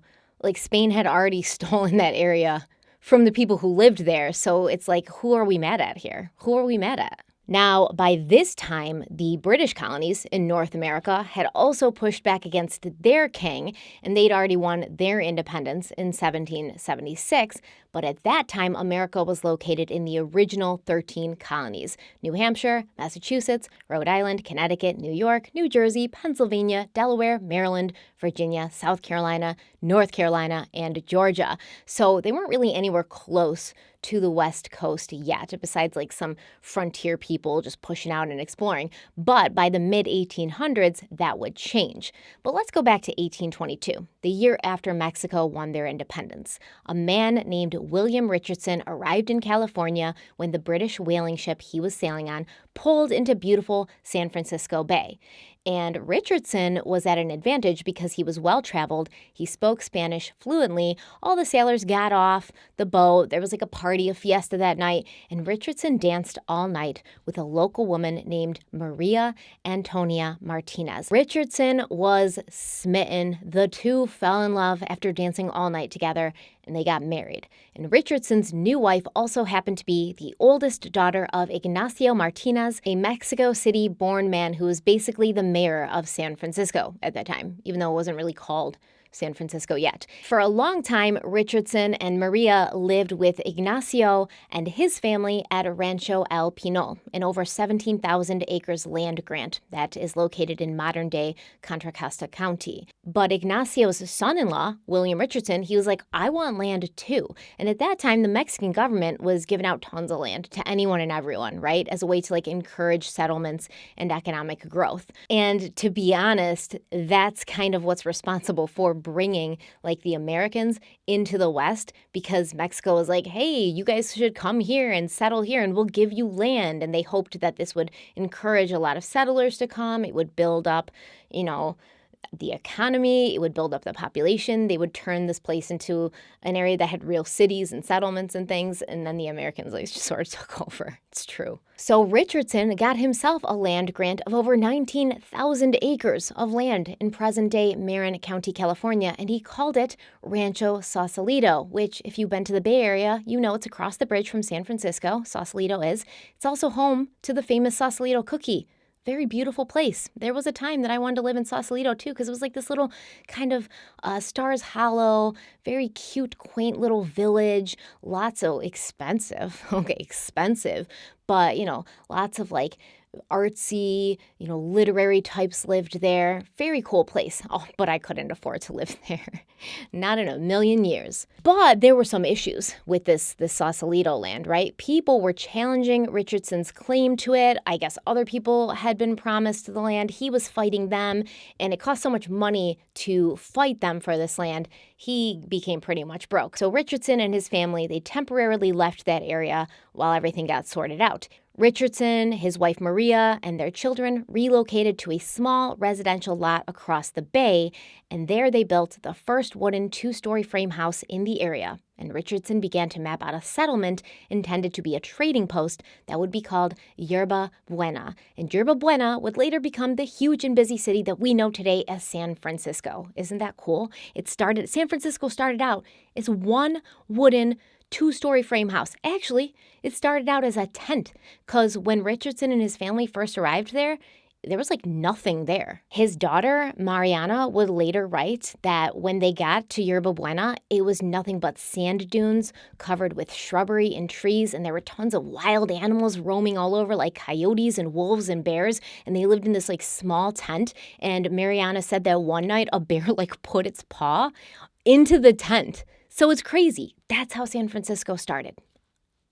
Spain had already stolen that area from the people who lived there. So it's who are we mad at here? Who are we mad at? Now, by this time, the British colonies in North America had also pushed back against their king, and they'd already won their independence in 1776. But at that time, America was located in the original 13 colonies: New Hampshire, Massachusetts, Rhode Island, Connecticut, New York, New Jersey, Pennsylvania, Delaware, Maryland, Virginia, South Carolina, North Carolina, and Georgia. So they weren't really anywhere close to the West Coast yet, besides some frontier people just pushing out and exploring. But by the mid-1800s, that would change. But let's go back to 1822, the year after Mexico won their independence. A man named William Richardson arrived in California when the British whaling ship he was sailing on pulled into beautiful San Francisco Bay. And Richardson was at an advantage because he was well-traveled. He spoke Spanish fluently. All the sailors got off the boat. There was a party, a fiesta that night. And Richardson danced all night with a local woman named Maria Antonia Martinez. Richardson was smitten. The two fell in love after dancing all night together, and they got married. And Richardson's new wife also happened to be the oldest daughter of Ignacio Martinez, a Mexico City-born man who was basically the mayor of San Francisco at that time, even though it wasn't really called San Francisco yet. For a long time, Richardson and Maria lived with Ignacio and his family at Rancho El Pino, an over 17,000 acres land grant that is located in modern-day Contra Costa County. But Ignacio's son-in-law, William Richardson, he was I want land too. And at that time, the Mexican government was giving out tons of land to anyone and everyone, right, as a way to encourage settlements and economic growth. And to be honest, that's kind of what's responsible for bringing the Americans into the West, because Mexico was hey, you guys should come here and settle here and we'll give you land. And they hoped that this would encourage a lot of settlers to come. It would build up, the economy, it would build up the population. They would turn this place into an area that had real cities and settlements and things, and then the Americans just sort of took over. It's true. So Richardson got himself a land grant of over 19,000 acres of land in present-day Marin County, California, and he called it Rancho Sausalito, which, if you've been to the Bay Area, you know it's across the bridge from San Francisco. Sausalito is. It's also home to the famous Sausalito cookie. Very beautiful place. There was a time that I wanted to live in Sausalito too, because it was this little kind of Stars Hollow, very cute, quaint little village. Lots of expensive. Okay, expensive, but lots of artsy, literary types lived there. Very cool place. Oh, but I couldn't afford to live there. Not in a million years. But there were some issues with this Sausalito land, right? People were challenging Richardson's claim to it. I guess other people had been promised the land. He was fighting them, and it cost so much money to fight them for this land, he became pretty much broke. So Richardson and his family, they temporarily left that area while everything got sorted out. Richardson, his wife Maria, and their children relocated to a small residential lot across the bay, and there they built the first wooden 2-story frame house in the area. And Richardson began to map out a settlement intended to be a trading post that would be called Yerba Buena. And Yerba Buena would later become the huge and busy city that we know today as San Francisco. Isn't that cool? San Francisco started out as one wooden 2-story frame house. Actually, it started out as a tent, because when Richardson and his family first arrived there, there was like nothing there. His daughter, Mariana, would later write that when they got to Yerba Buena, it was nothing but sand dunes covered with shrubbery and trees, and there were tons of wild animals roaming all over, like coyotes and wolves and bears, and they lived in this like small tent. And Mariana said that one night a bear like put its paw into the tent. So it's crazy. That's how San Francisco started.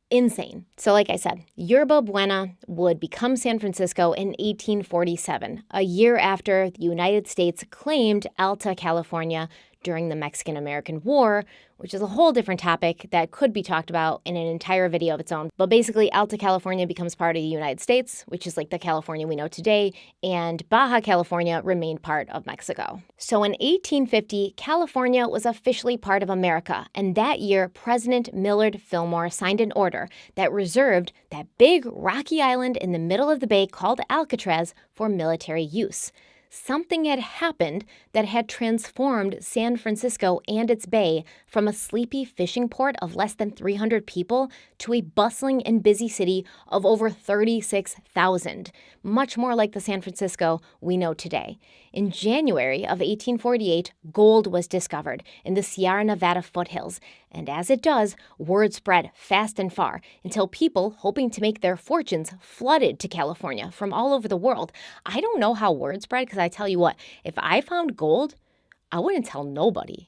Insane. So like I said, Yerba Buena would become San Francisco in 1847, a year after the United States claimed Alta California during the Mexican-American War, which is a whole different topic that could be talked about in an entire video of its own. But basically, Alta California becomes part of the United States, which is like the California we know today, and Baja California remained part of Mexico. So in 1850, California was officially part of America, and that year, President Millard Fillmore signed an order that reserved that big rocky island in the middle of the bay called Alcatraz for military use. Something had happened that had transformed San Francisco and its bay from a sleepy fishing port of less than 300 people to a bustling and busy city of over 36,000, much more like the San Francisco we know today. In January of 1848, gold was discovered in the Sierra Nevada foothills, and as it does, word spread fast and far until people hoping to make their fortunes flooded to California from all over the world. I don't know how word spread, because I tell you what, if I found gold, I wouldn't tell nobody.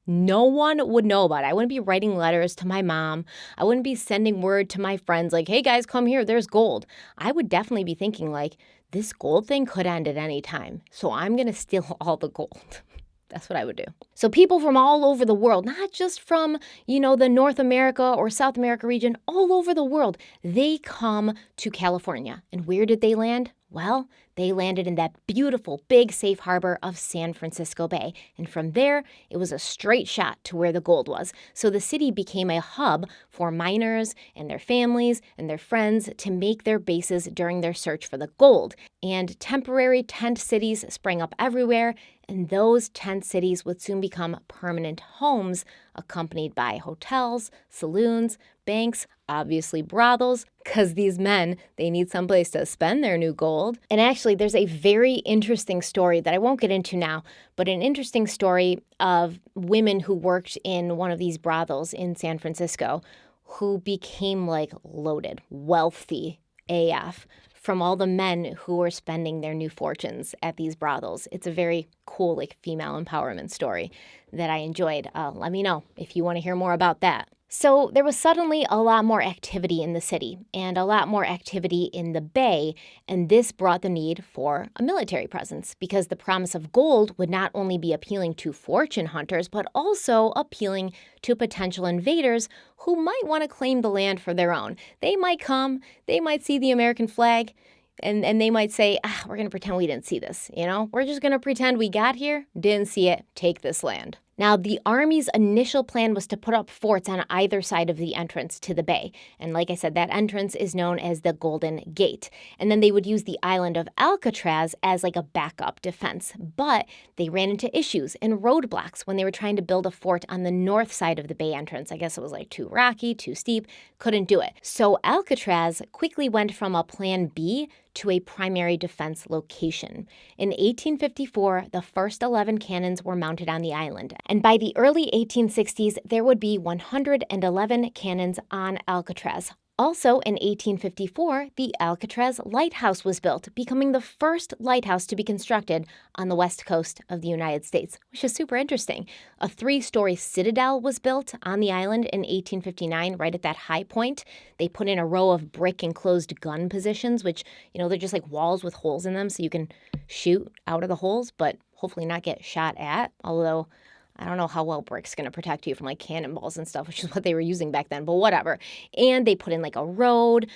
No one would know about it. I wouldn't be writing letters to my mom. I wouldn't be sending word to my friends like, hey guys, come here, there's gold. I would definitely be thinking like, this gold thing could end at any time, so I'm going to steal all the gold. That's what I would do. So people from all over the world, not just from, the North America or South America region, all over the world, they come to California. And where did they land? Well, they landed in that beautiful, big, safe harbor of San Francisco Bay. And from there, it was a straight shot to where the gold was. So the city became a hub for miners and their families and their friends to make their bases during their search for the gold. And temporary tent cities sprang up everywhere, and those tent cities would soon become permanent homes, accompanied by hotels, saloons, banks, obviously brothels, because these men, they need someplace to spend their new gold. And actually, there's a very interesting story that I won't get into now, but an interesting story of women who worked in one of these brothels in San Francisco who became like loaded, wealthy AF from all the men who were spending their new fortunes at these brothels. It's a very cool, like, female empowerment story that I enjoyed. Let me know if you want to hear more about that. So there was suddenly a lot more activity in the city and a lot more activity in the bay, and this brought the need for a military presence because the promise of gold would not only be appealing to fortune hunters, but also appealing to potential invaders who might want to claim the land for their own. They might come, they might see the American flag, and they might say, we're going to pretend we didn't see this, We're just going to pretend we got here, didn't see it, take this land. Now, the Army's initial plan was to put up forts on either side of the entrance to the bay. And like I said, that entrance is known as the Golden Gate. And then they would use the island of Alcatraz as like a backup defense. But they ran into issues and roadblocks when they were trying to build a fort on the north side of the bay entrance. I guess it was like too rocky, too steep, couldn't do it. So Alcatraz quickly went from a plan B to a primary defense location. In 1854, the first 11 cannons were mounted on the island. And by the early 1860s, there would be 111 cannons on Alcatraz. Also in 1854, the Alcatraz Lighthouse was built, becoming the first lighthouse to be constructed on the west coast of the United States, which is super interesting. A 3-story citadel was built on the island in 1859, right at that high point. They put in a row of brick enclosed gun positions, which, they're just like walls with holes in them so you can shoot out of the holes, but hopefully not get shot at, although I don't know how well brick's going to protect you from like cannonballs and stuff, which is what they were using back then, but whatever. And they put in like a road,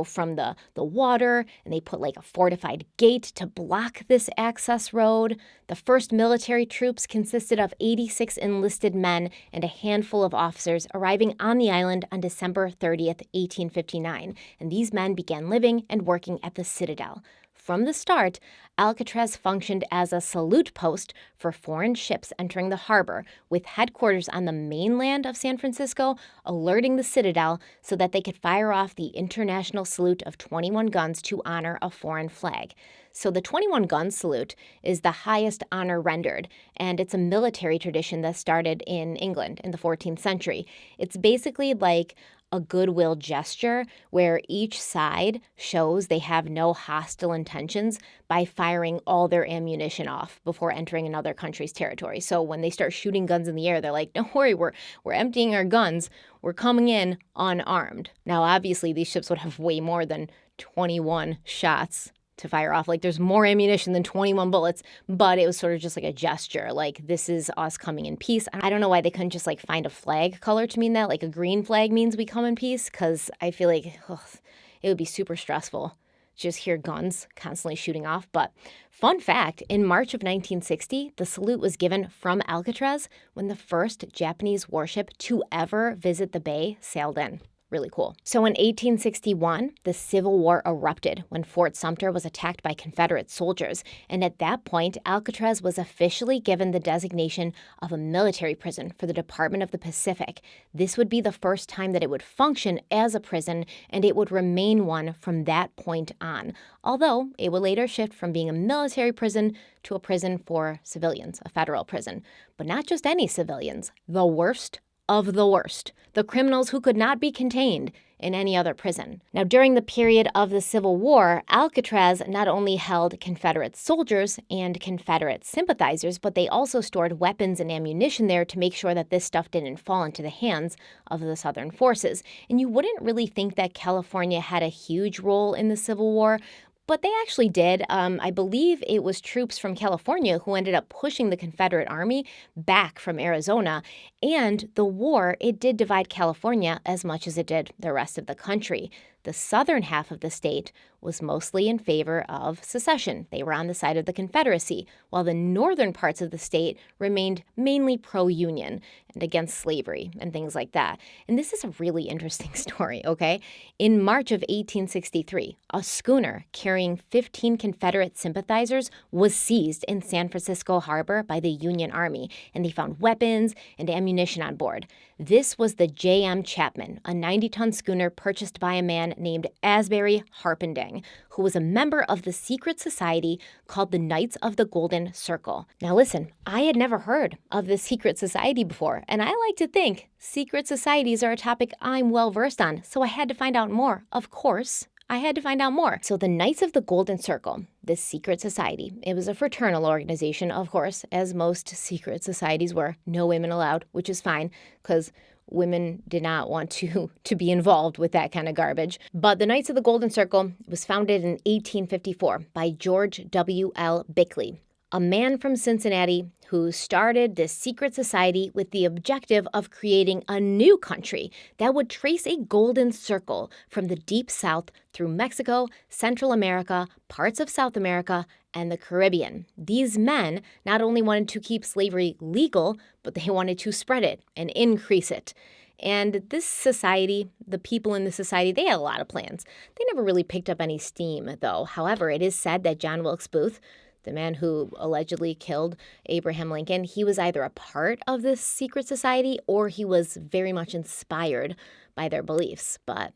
from the water, and they put like a fortified gate to block this access road. The first military troops consisted of 86 enlisted men and a handful of officers arriving on the island on December 30th, 1859. And these men began living and working at the citadel. from the start, Alcatraz functioned as a salute post for foreign ships entering the harbor, with headquarters on the mainland of San Francisco, alerting the Citadel so that they could fire off the international salute of 21 guns to honor a foreign flag. So the 21-gun salute is the highest honor rendered, and it's a military tradition that started in England in the 14th century. It's basically like a goodwill gesture where each side shows they have no hostile intentions by firing all their ammunition off before entering another country's territory. So when they start shooting guns in the air, they're like, don't worry, we're emptying our guns. We're coming in unarmed. Now, obviously, these ships would have way more than 21 shots to fire off. Like, there's more ammunition than 21 bullets, but it was sort of just like a gesture, like, this is us coming in peace. I don't know why they couldn't just like find a flag color to mean that, like a green flag means we come in peace, because I feel like it would be super stressful to just hear guns constantly shooting off. But fun fact, in March of 1960, the salute was given from Alcatraz when the first Japanese warship to ever visit the bay sailed in. Really cool. So in 1861, the Civil War erupted when Fort Sumter was attacked by Confederate soldiers, and at that point, Alcatraz was officially given the designation of a military prison for the Department of the Pacific. This would be the first time that it would function as a prison, and it would remain one from that point on, although it would later shift from being a military prison to a prison for civilians, a federal prison. But not just any civilians, the worst of the worst, the criminals who could not be contained in any other prison. Now, during the period of the Civil War, Alcatraz not only held Confederate soldiers and Confederate sympathizers, but they also stored weapons and ammunition there to make sure that this stuff didn't fall into the hands of the Southern forces. And you wouldn't really think that California had a huge role in the Civil War, but they actually did. I believe it was troops from California who ended up pushing the Confederate Army back from Arizona. And the war, it did divide California as much as it did the rest of the country. The southern half of the state was mostly in favor of secession. They were on the side of the Confederacy, while the northern parts of the state remained mainly pro-Union and against slavery and things like that. And this is a really interesting story, okay? In March of 1863, a schooner carrying 15 Confederate sympathizers was seized in San Francisco Harbor by the Union Army, and they found weapons and ammunition on board. This was the J.M. Chapman, a 90-ton schooner purchased by a man named Asbury Harpending, who was a member of the secret society called the Knights of the Golden Circle. Now listen, I had never heard of this secret society before, and I like to think secret societies are a topic I'm well versed on, so I had to find out more. Of course, I had to find out more. So the Knights of the Golden Circle, this secret society, it was a fraternal organization, of course, as most secret societies were. No women allowed, which is fine, because women did not want to be involved with that kind of garbage. But the Knights of the Golden Circle was founded in 1854 by George W.L. Bickley, a man from Cincinnati who started this secret society with the objective of creating a new country that would trace a golden circle from the deep south through Mexico, Central America, parts of South America, and the Caribbean. These men not only wanted to keep slavery legal, but they wanted to spread it and increase it. And this society, the people in the society, they had a lot of plans. They never really picked up any steam, though. However, it is said that John Wilkes Booth, the man who allegedly killed Abraham Lincoln, he was either a part of this secret society or he was very much inspired by their beliefs. But,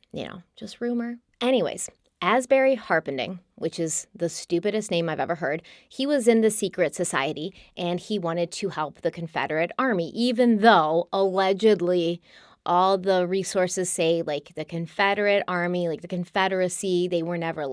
just rumor. Anyways, Asbury Harpending, which is the stupidest name I've ever heard, he was in the secret society and he wanted to help the Confederate Army, even though allegedly all the resources say, like, the Confederate Army, like the Confederacy, they were never,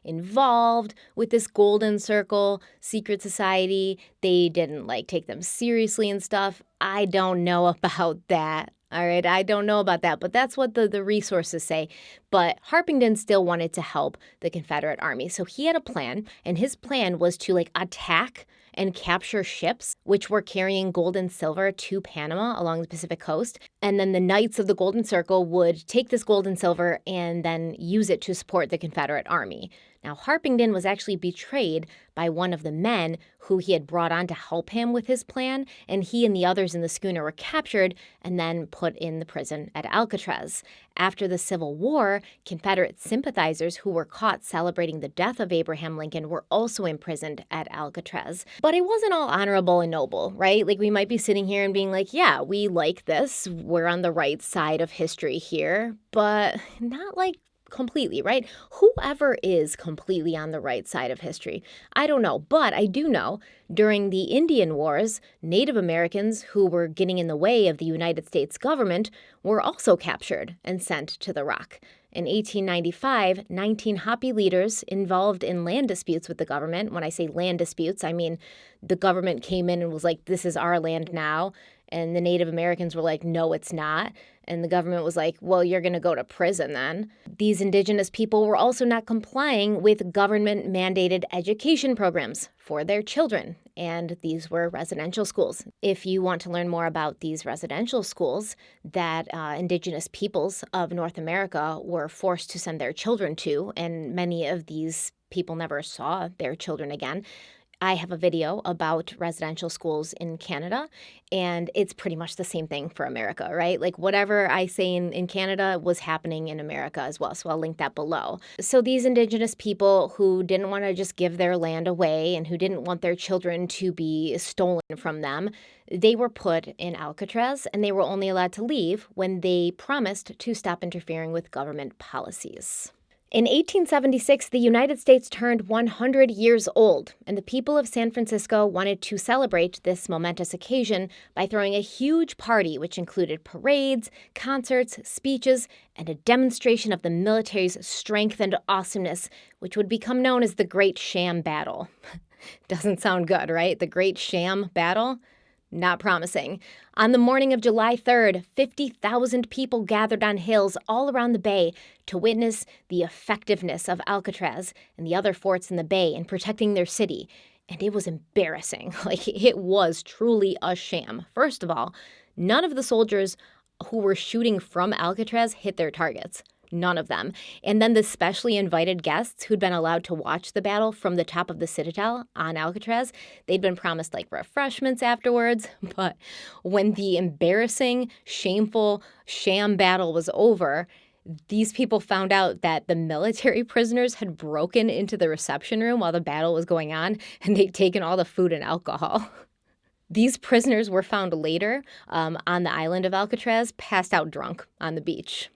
involved with this Golden Circle secret society. They didn't, take them seriously and stuff. I don't know about that. All right, I don't know about that, but that's what the resources say. But Harpenden still wanted to help the Confederate Army. So he had a plan, and his plan was to, attack and capture ships which were carrying gold and silver to Panama along the Pacific coast. And then the Knights of the Golden Circle would take this gold and silver and then use it to support the Confederate Army. Now, Harpington was actually betrayed by one of the men who he had brought on to help him with his plan, and he and the others in the schooner were captured and then put in the prison at Alcatraz. After the Civil War, Confederate sympathizers who were caught celebrating the death of Abraham Lincoln were also imprisoned at Alcatraz. But it wasn't all honorable and noble, right? Like, we might be sitting here and being like, yeah, we like this. We're on the right side of history here, but not like completely, right? Whoever is completely on the right side of history, I don't know. But I do know during the Indian Wars, Native Americans who were getting in the way of the United States government were also captured and sent to the Rock. In 1895, 19 Hopi leaders involved in land disputes with the government. When I say land disputes, I mean the government came in and was like, this is our land now. And the Native Americans were like, no, it's not. And the government was like, well, you're going to go to prison then. These indigenous people were also not complying with government-mandated education programs for their children, and these were residential schools. If you want to learn more about these residential schools that indigenous peoples of North America were forced to send their children to, and many of these people never saw their children again, I have a video about residential schools in Canada, and it's pretty much the same thing for America, right? Like, whatever I say in Canada was happening in America as well, so I'll link that below. So these indigenous people who didn't want to just give their land away and who didn't want their children to be stolen from them, they were put in Alcatraz, and they were only allowed to leave when they promised to stop interfering with government policies. In 1876, the United States turned 100 years old, and the people of San Francisco wanted to celebrate this momentous occasion by throwing a huge party which included parades, concerts, speeches, and a demonstration of the military's strength and awesomeness, which would become known as the Great Sham Battle. Doesn't sound good, right? The Great Sham Battle? Not promising. On the morning of July 3rd, 50,000 people gathered on hills all around the bay to witness the effectiveness of Alcatraz and the other forts in the bay in protecting their city. And it was embarrassing. Like, it was truly a sham. First of all, none of the soldiers who were shooting from Alcatraz hit their targets. None of them. And then the specially invited guests who'd been allowed to watch the battle from the top of the Citadel on Alcatraz, they'd been promised like refreshments afterwards. But when the embarrassing, shameful sham battle was over, these people found out that the military prisoners had broken into the reception room while the battle was going on, and they'd taken all the food and alcohol. These prisoners were found later on the island of Alcatraz, passed out drunk on the beach.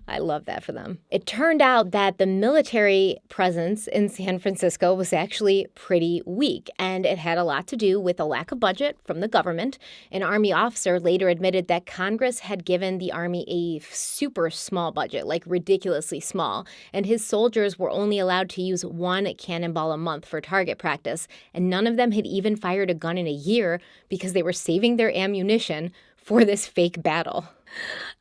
I love that for them. It turned out that the military presence in San Francisco was actually pretty weak, and it had a lot to do with a lack of budget from the government. An Army officer later admitted that Congress had given the Army a super small budget, like ridiculously small, and his soldiers were only allowed to use one cannonball a month for target practice, and none of them had even fired a gun in a year because they were saving their ammunition for this fake battle.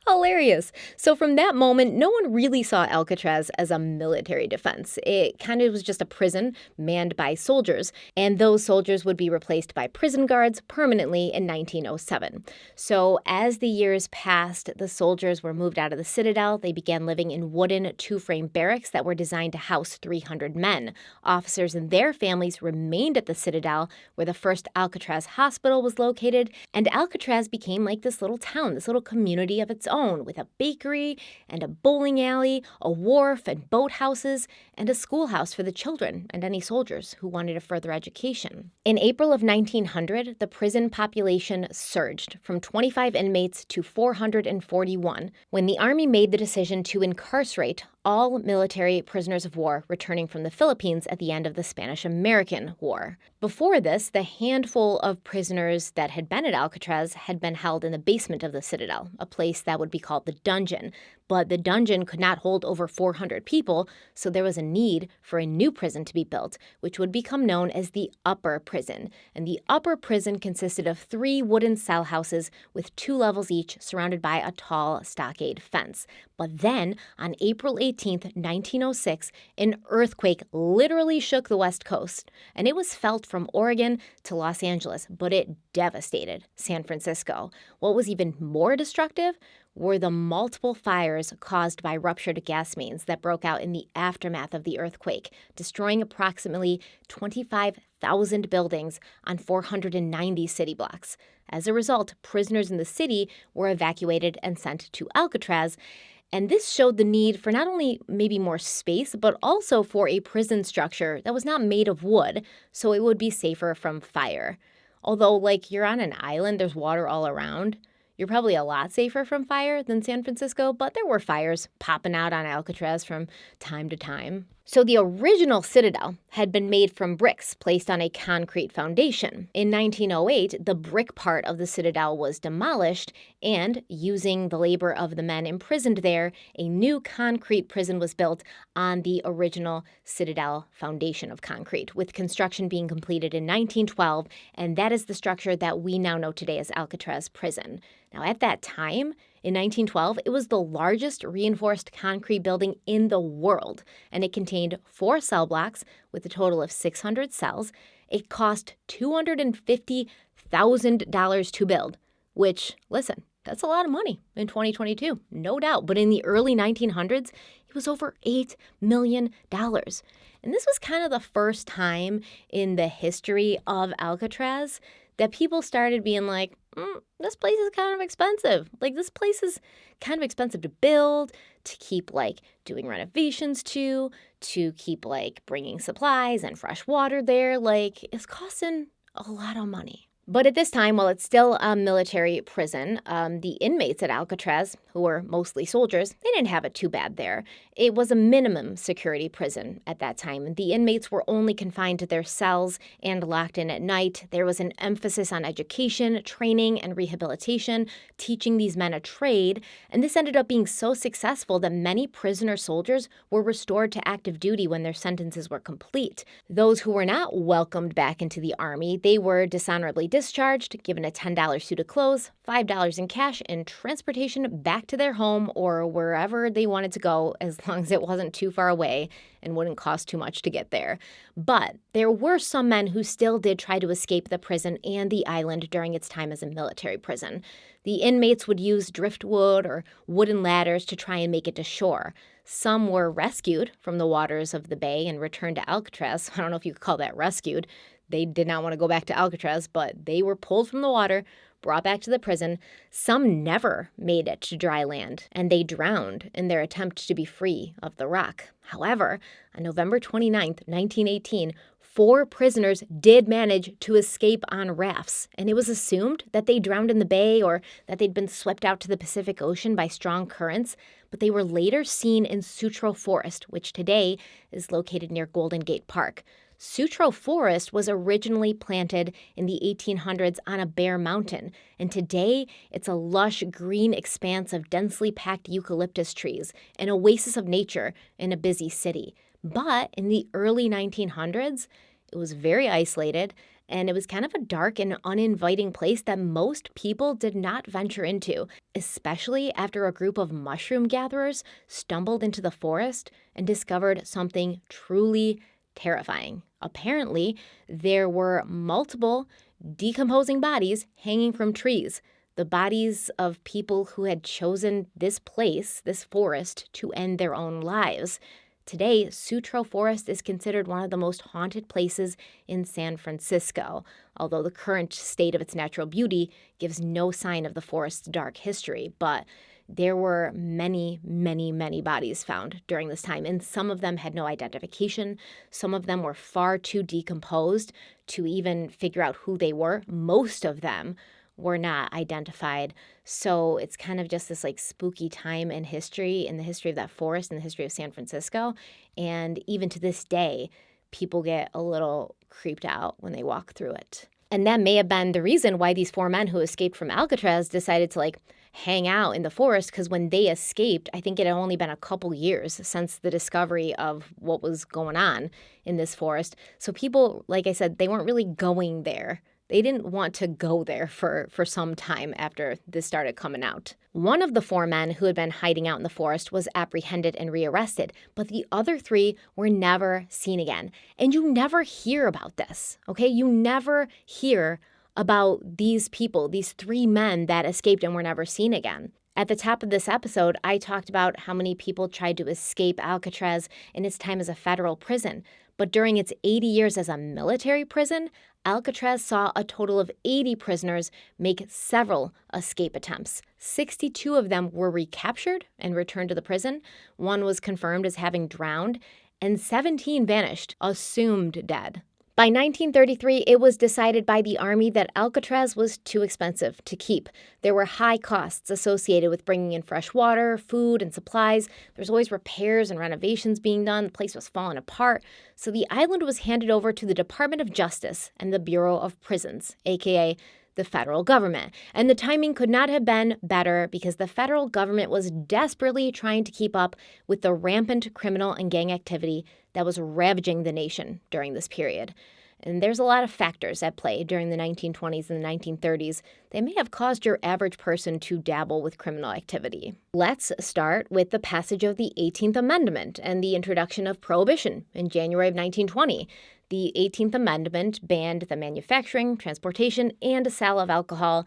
Hilarious. So from that moment, no one really saw Alcatraz as a military defense. It kind of was just a prison manned by soldiers, and those soldiers would be replaced by prison guards permanently in 1907. So as the years passed, the soldiers were moved out of the Citadel. They began living in wooden two-frame barracks that were designed to house 300 men. Officers and their families remained at the Citadel, where the first Alcatraz hospital was located, and Alcatraz became like this little town, this little community of its own, with a bakery and a bowling alley, a wharf and boathouses, and a schoolhouse for the children and any soldiers who wanted a further education. In April of 1900, the prison population surged from 25 inmates to 441 when the Army made the decision to incarcerate all military prisoners of war returning from the Philippines at the end of the Spanish-American War. Before this, the handful of prisoners that had been at Alcatraz had been held in the basement of the Citadel, a place that would be called the dungeon. But the dungeon could not hold over 400 people, so there was a need for a new prison to be built, which would become known as the upper prison. And the upper prison consisted of 3 wooden cell houses with 2 levels each, surrounded by a tall stockade fence. But then, on April 18th, 1906, an earthquake literally shook the West Coast, and it was felt from Oregon to Los Angeles, but it devastated San Francisco. What was even more destructive were the multiple fires caused by ruptured gas mains that broke out in the aftermath of the earthquake, destroying approximately 25,000 buildings on 490 city blocks. As a result, prisoners in the city were evacuated and sent to Alcatraz. And this showed the need for not only maybe more space, but also for a prison structure that was not made of wood, so it would be safer from fire. Although, like, you're on an island, there's water all around. You're probably a lot safer from fire than San Francisco, but there were fires popping out on Alcatraz from time to time. So the original citadel had been made from bricks placed on a concrete foundation. In 1908, the brick part of the citadel was demolished, and using the labor of the men imprisoned there, a new concrete prison was built on the original citadel foundation of concrete, with construction being completed in 1912, and that is the structure that we now know today as Alcatraz Prison. Now, at that time, in 1912, it was the largest reinforced concrete building in the world, and it contained 4 cell blocks with a total of 600 cells. It cost $250,000 to build, which, listen, that's a lot of money in 2022, no doubt. But in the early 1900s, it was over $8 million. And this was kind of the first time in the history of Alcatraz that people started being like, this place is kind of expensive. Like, this place is kind of expensive to build, to keep, like, doing renovations to keep, like, bringing supplies and fresh water there. Like, it's costing a lot of money. But at this time, while it's still a military prison, the inmates at Alcatraz, who were mostly soldiers, they didn't have it too bad there. It was a minimum security prison at that time. The inmates were only confined to their cells and locked in at night. There was an emphasis on education, training, and rehabilitation, teaching these men a trade. And this ended up being so successful that many prisoner soldiers were restored to active duty when their sentences were complete. Those who were not welcomed back into the army, they were dishonorably discharged, given a $10 suit of clothes, $5 in cash, and transportation back to their home or wherever they wanted to go, as long as it wasn't too far away and wouldn't cost too much to get there. But there were some men who still did try to escape the prison and the island during its time as a military prison. The inmates would use driftwood or wooden ladders to try and make it to shore. Some were rescued from the waters of the bay and returned to Alcatraz. I don't know if you could call that rescued. They did not want to go back to Alcatraz, but they were pulled from the water, brought back to the prison. Some never made it to dry land, and they drowned in their attempt to be free of the rock. However, on November 29th, 1918, 4 prisoners did manage to escape on rafts, and it was assumed that they drowned in the bay or that they'd been swept out to the Pacific Ocean by strong currents, but they were later seen in Sutro Forest, which today is located near Golden Gate Park. Sutro Forest was originally planted in the 1800s on a bare mountain, and today it's a lush green expanse of densely packed eucalyptus trees, an oasis of nature in a busy city. But in the early 1900s, it was very isolated, and it was kind of a dark and uninviting place that most people did not venture into, especially after a group of mushroom gatherers stumbled into the forest and discovered something truly terrifying. Apparently, there were multiple decomposing bodies hanging from trees, the bodies of people who had chosen this place, this forest, to end their own lives. Today, Sutro Forest is considered one of the most haunted places in San Francisco, although the current state of its natural beauty gives no sign of the forest's dark history. But there were many, many, many bodies found during this time, and some of them had no identification. Some of them were far too decomposed to even figure out who they were. Most of them were not identified. So it's kind of just this like spooky time in history, in the history of that forest, in the history of San Francisco. And even to this day, people get a little creeped out when they walk through it. And that may have been the reason why these 4 men who escaped from Alcatraz decided to hang out in the forest, because when they escaped, I think it had only been a couple years since the discovery of what was going on in this forest. So people, like I said, they weren't really going there. They didn't want to go there for some time after this started coming out. One of the 4 men who had been hiding out in the forest was apprehended and rearrested, but the other 3 were never seen again. And you never hear about this, okay? You never hear about these people, these 3 men that escaped and were never seen again. At the top of this episode, I talked about how many people tried to escape Alcatraz in its time as a federal prison. But during its 80 years as a military prison, Alcatraz saw a total of 80 prisoners make several escape attempts. 62 of them were recaptured and returned to the prison. One was confirmed as having drowned, and 17 vanished, assumed dead. By 1933, it was decided by the Army that Alcatraz was too expensive to keep. There were high costs associated with bringing in fresh water, food, and supplies. There's always repairs and renovations being done. The place was falling apart. So the island was handed over to the Department of Justice and the Bureau of Prisons, aka the federal government. And the timing could not have been better because the federal government was desperately trying to keep up with the rampant criminal and gang activity that was ravaging the nation during this period. And there's a lot of factors at play during the 1920s and the 1930s that may have caused your average person to dabble with criminal activity. Let's start with the passage of the 18th Amendment and the introduction of Prohibition in January of 1920. The 18th Amendment banned the manufacturing, transportation, and sale of alcohol.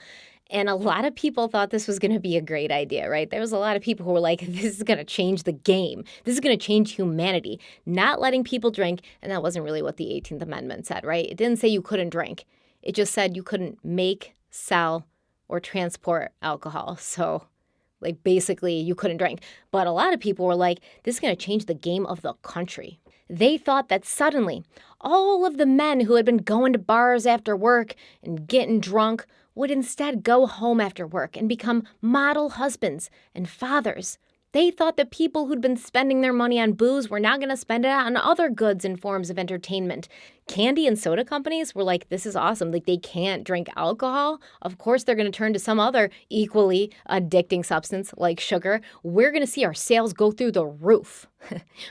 And a lot of people thought this was going to be a great idea, right? There was a lot of people who were like, this is going to change the game. This is going to change humanity, not letting people drink. And that wasn't really what the 18th Amendment said, right? It didn't say you couldn't drink. It just said you couldn't make, sell, or transport alcohol. So basically you couldn't drink. But a lot of people were like, this is going to change the game of the country. They thought that suddenly all of the men who had been going to bars after work and getting drunk would instead go home after work and become model husbands and fathers. They thought that people who'd been spending their money on booze were now going to spend it on other goods and forms of entertainment. Candy and soda companies were like, this is awesome. They can't drink alcohol. Of course, they're going to turn to some other equally addicting substance like sugar. We're going to see our sales go through the roof.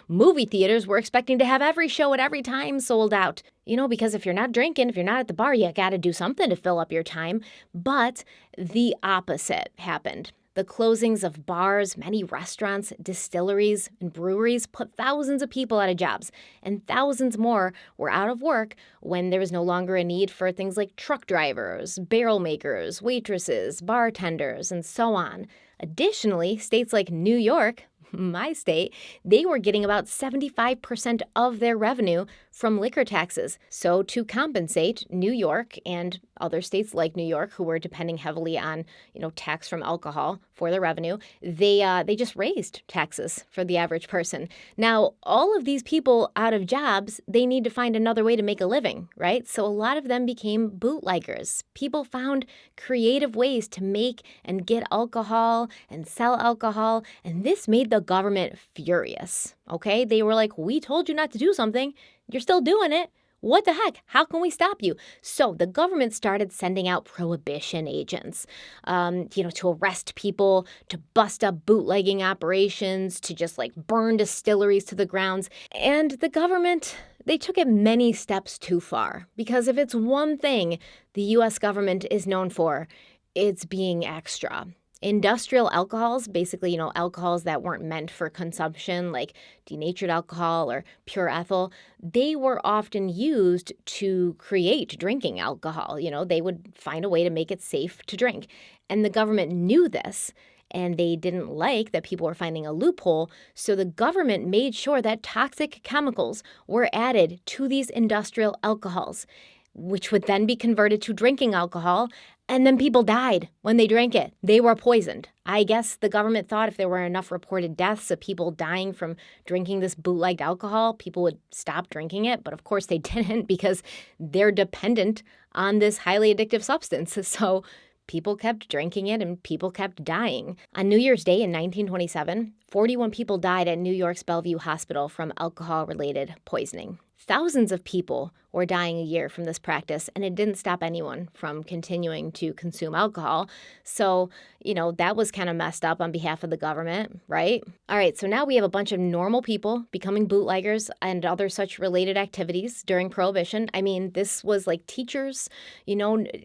Movie theaters were expecting to have every show at every time sold out. Because if you're not drinking, if you're not at the bar, you got to do something to fill up your time. But the opposite happened. The closings of bars, many restaurants, distilleries, and breweries put thousands of people out of jobs, and thousands more were out of work when there was no longer a need for things like truck drivers, barrel makers, waitresses, bartenders, and so on. Additionally, states like New York, my state, they were getting about 75% of their revenue from liquor taxes. So to compensate, New York and other states like New York, who were depending heavily on, tax from alcohol for their revenue, they just raised taxes for the average person. Now, all of these people out of jobs, they need to find another way to make a living, right? So a lot of them became bootleggers. People found creative ways to make and get alcohol and sell alcohol, and this made the government furious, okay? They were like, we told you not to do something. You're still doing it. What the heck? How can we stop you? So the government started sending out prohibition agents, to arrest people, to bust up bootlegging operations, to just burn distilleries to the grounds. And the government, they took it many steps too far, because if it's one thing the U.S. government is known for, it's being extra. Industrial alcohols, basically, alcohols that weren't meant for consumption, like denatured alcohol or pure ethyl, they were often used to create drinking alcohol. They would find a way to make it safe to drink. And the government knew this, and they didn't like that people were finding a loophole. So the government made sure that toxic chemicals were added to these industrial alcohols, which would then be converted to drinking alcohol. And then people died when they drank it. They were poisoned. I guess the government thought if there were enough reported deaths of people dying from drinking this bootlegged alcohol, people would stop drinking it. But of course they didn't, because they're dependent on this highly addictive substance. So people kept drinking it and people kept dying. On New Year's Day in 1927, 41 people died at New York's Bellevue Hospital from alcohol-related poisoning. Thousands of people were dying a year from this practice, and it didn't stop anyone from continuing to consume alcohol. So, that was kind of messed up on behalf of the government, right? All right, so now we have a bunch of normal people becoming bootleggers and other such related activities during Prohibition. I mean, this was like teachers,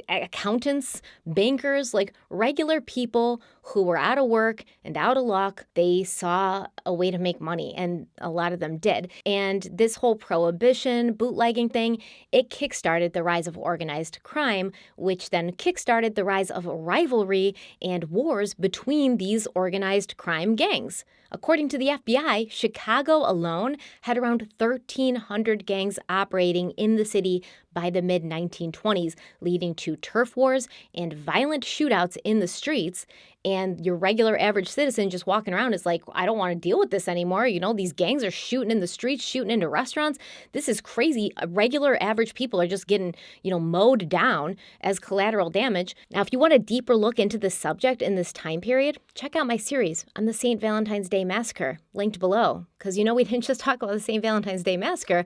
accountants, bankers, regular people who were out of work and out of luck. They saw a way to make money, and a lot of them did. And this whole prohibition prohibition, bootlegging thing, it kickstarted the rise of organized crime, which then kickstarted the rise of rivalry and wars between these organized crime gangs. According to the FBI, Chicago alone had around 1,300 gangs operating in the city by the mid-1920s, leading to turf wars and violent shootouts in the streets. And your regular average citizen just walking around is like, I don't want to deal with this anymore. These gangs are shooting in the streets, shooting into restaurants. This is crazy. Regular average people are just getting, mowed down as collateral damage. Now, if you want a deeper look into this subject in this time period, check out my series on the St. Valentine's Day Massacre, linked below. Because we didn't just talk about the St. Valentine's Day Massacre.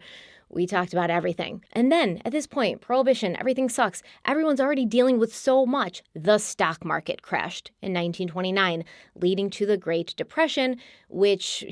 We talked about everything. And then, at this point, prohibition, everything sucks. Everyone's already dealing with so much. The stock market crashed in 1929, leading to the Great Depression, which,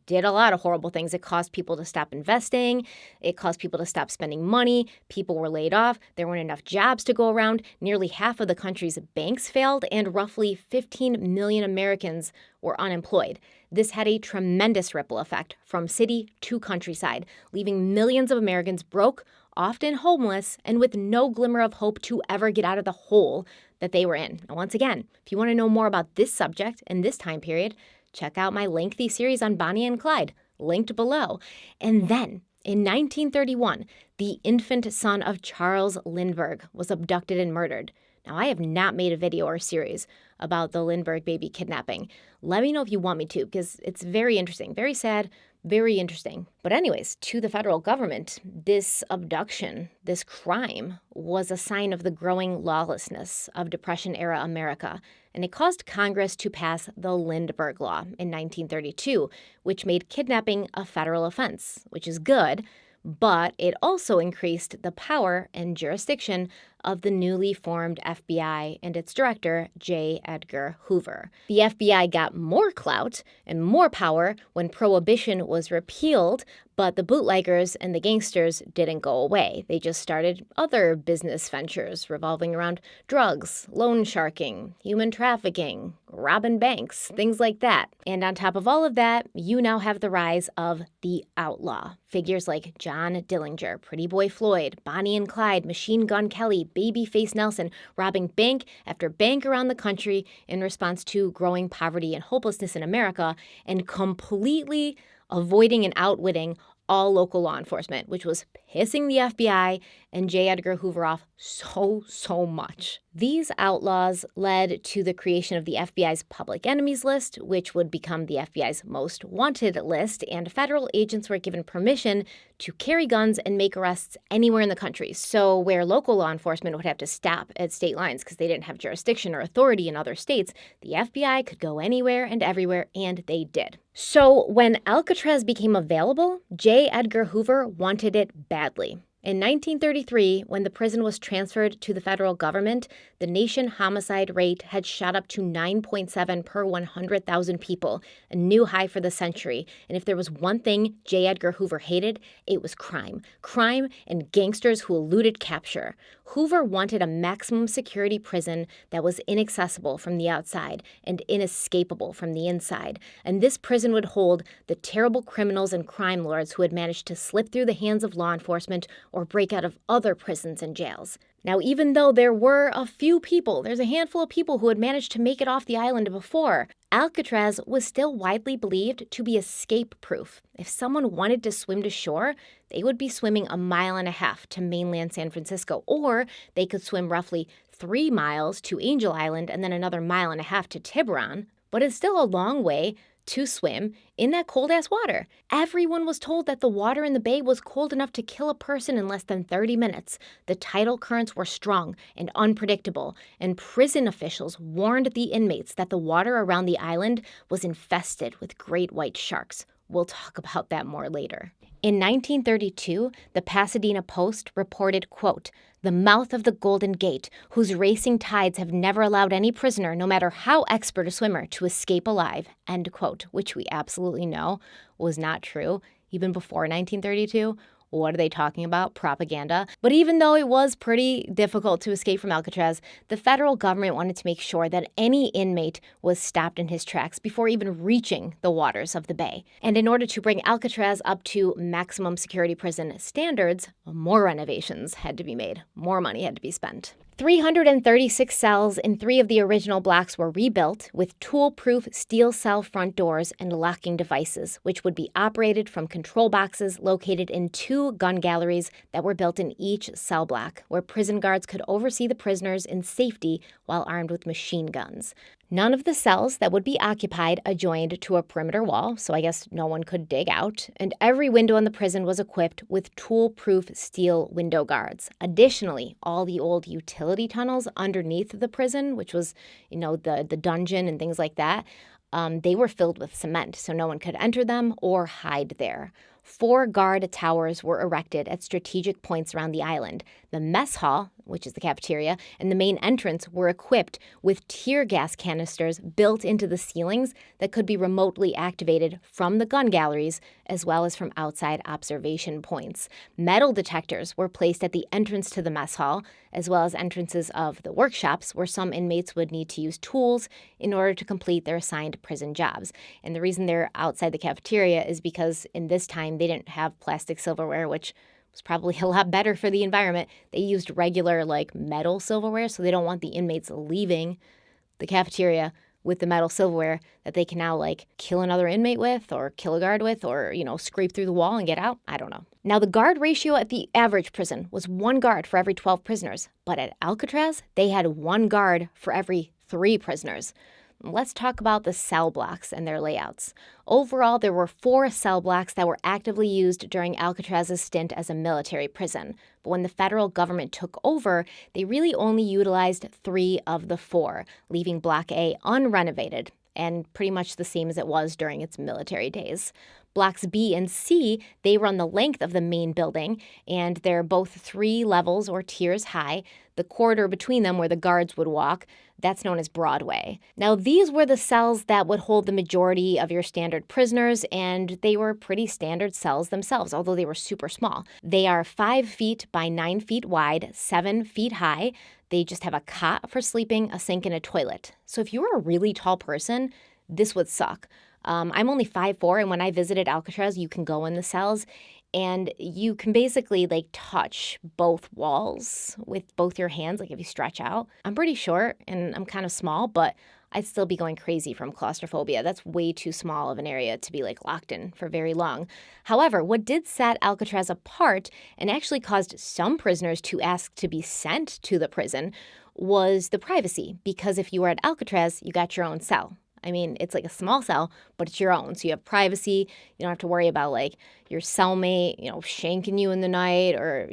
did a lot of horrible things. It caused people to stop investing. It caused people to stop spending money. People were laid off. There weren't enough jobs to go around. Nearly half of the country's banks failed, and roughly 15 million Americans were unemployed. This had a tremendous ripple effect from city to countryside, leaving millions of Americans broke, often homeless, and with no glimmer of hope to ever get out of the hole that they were in. Now, once again, if you want to know more about this subject and this time period, check out my lengthy series on Bonnie and Clyde, linked below. And then, in 1931, the infant son of Charles Lindbergh was abducted and murdered. Now, I have not made a video or series about the Lindbergh baby kidnapping. Let me know if you want me to, because it's very interesting, very sad, very interesting. But anyways, to the federal government, this abduction, this crime, was a sign of the growing lawlessness of Depression-era America, and it caused Congress to pass the Lindbergh Law in 1932, which made kidnapping a federal offense, which is good, but it also increased the power and jurisdiction of the newly formed FBI and its director, J. Edgar Hoover. The FBI got more clout and more power when Prohibition was repealed, but the bootleggers and the gangsters didn't go away. They just started other business ventures revolving around drugs, loan sharking, human trafficking, robbing banks, things like that. And on top of all of that, you now have the rise of the outlaw. Figures like John Dillinger, Pretty Boy Floyd, Bonnie and Clyde, Machine Gun Kelly, Babyface Nelson, robbing bank after bank around the country in response to growing poverty and hopelessness in America, and completely avoiding and outwitting all local law enforcement, which was pissing the FBI and J. Edgar Hoover off so much. These outlaws led to the creation of the FBI's Public Enemies List, which would become the FBI's Most Wanted list, and federal agents were given permission to carry guns and make arrests anywhere in the country. So where local law enforcement would have to stop at state lines because they didn't have jurisdiction or authority in other states, the FBI could go anywhere and everywhere, and they did. So when Alcatraz became available, J. Edgar Hoover wanted it badly. In 1933, when the prison was transferred to the federal government, the nation homicide rate had shot up to 9.7 per 100,000 people, a new high for the century. And if there was one thing J. Edgar Hoover hated, it was crime. Crime and gangsters who eluded capture. Hoover wanted a maximum security prison that was inaccessible from the outside and inescapable from the inside. And this prison would hold the terrible criminals and crime lords who had managed to slip through the hands of law enforcement or break out of other prisons and jails. Now, even though there were a few people, there's a handful of people who had managed to make it off the island before, Alcatraz was still widely believed to be escape-proof. If someone wanted to swim to shore, they would be swimming 1.5 miles to mainland San Francisco, or they could swim roughly 3 miles to Angel Island and then another 1.5 miles to Tiburon. But it's still a long way to swim in that cold-ass water. Everyone was told that the water in the bay was cold enough to kill a person in less than 30 minutes. The tidal currents were strong and unpredictable, and prison officials warned the inmates that the water around the island was infested with great white sharks. We'll talk about that more later. In 1932, the Pasadena Post reported, quote, "The mouth of the Golden Gate, whose racing tides have never allowed any prisoner, no matter how expert a swimmer, to escape alive," end quote, which we absolutely know was not true. Even before 1932, What are they talking about? Propaganda. But even though it was pretty difficult to escape from Alcatraz, the federal government wanted to make sure that any inmate was stopped in his tracks before even reaching the waters of the bay. And in order to bring Alcatraz up to maximum security prison standards, more renovations had to be made. More money had to be spent. 336 cells in 3 of the original blocks were rebuilt with tool-proof steel cell front doors and locking devices, which would be operated from control boxes located in 2 gun galleries that were built in each cell block, where prison guards could oversee the prisoners in safety while armed with machine guns. None of the cells that would be occupied adjoined to a perimeter wall, so I guess no one could dig out, and every window in the prison was equipped with tool-proof steel window guards. Additionally, all the old utility tunnels underneath the prison, which was, the dungeon and things like that, they were filled with cement, so no one could enter them or hide there. 4 guard towers were erected at strategic points around the island. The mess hall, which is the cafeteria, and the main entrance were equipped with tear gas canisters built into the ceilings that could be remotely activated from the gun galleries as well as from outside observation points. Metal detectors were placed at the entrance to the mess hall, as well as entrances of the workshops where some inmates would need to use tools in order to complete their assigned prison jobs. And the reason they're outside the cafeteria is because in this time they didn't have plastic silverware, which was probably a lot better for the environment. They used regular metal silverware, so they don't want the inmates leaving the cafeteria with the metal silverware that they can now kill another inmate with or kill a guard with or, scrape through the wall and get out. I don't know. Now, the guard ratio at the average prison was 1 guard for every 12 prisoners, but at Alcatraz, they had 1 guard for every 3 prisoners. Let's talk about the cell blocks and their layouts. Overall, there were 4 cell blocks that were actively used during Alcatraz's stint as a military prison. But when the federal government took over, they really only utilized 3 of the 4, leaving Block A unrenovated and pretty much the same as it was during its military days. Blocks B and C, they run the length of the main building, and they're both 3 levels or tiers high. The corridor between them where the guards would walk, that's known as Broadway. Now, these were the cells that would hold the majority of your standard prisoners, and they were pretty standard cells themselves, although they were super small. They are 5 feet by 9 feet wide, 7 feet high. They just have a cot for sleeping, a sink, and a toilet. So if you were a really tall person, this would suck. I'm only 5'4", and when I visited Alcatraz, you can go in the cells, and you can basically touch both walls with both your hands, if you stretch out. I'm pretty short, and I'm kind of small, but I'd still be going crazy from claustrophobia. That's way too small of an area to be locked in for very long. However, what did set Alcatraz apart and actually caused some prisoners to ask to be sent to the prison was the privacy, because if you were at Alcatraz, you got your own cell. I mean, it's a small cell, but it's your own. So you have privacy. You don't have to worry about your cellmate, shanking you in the night or,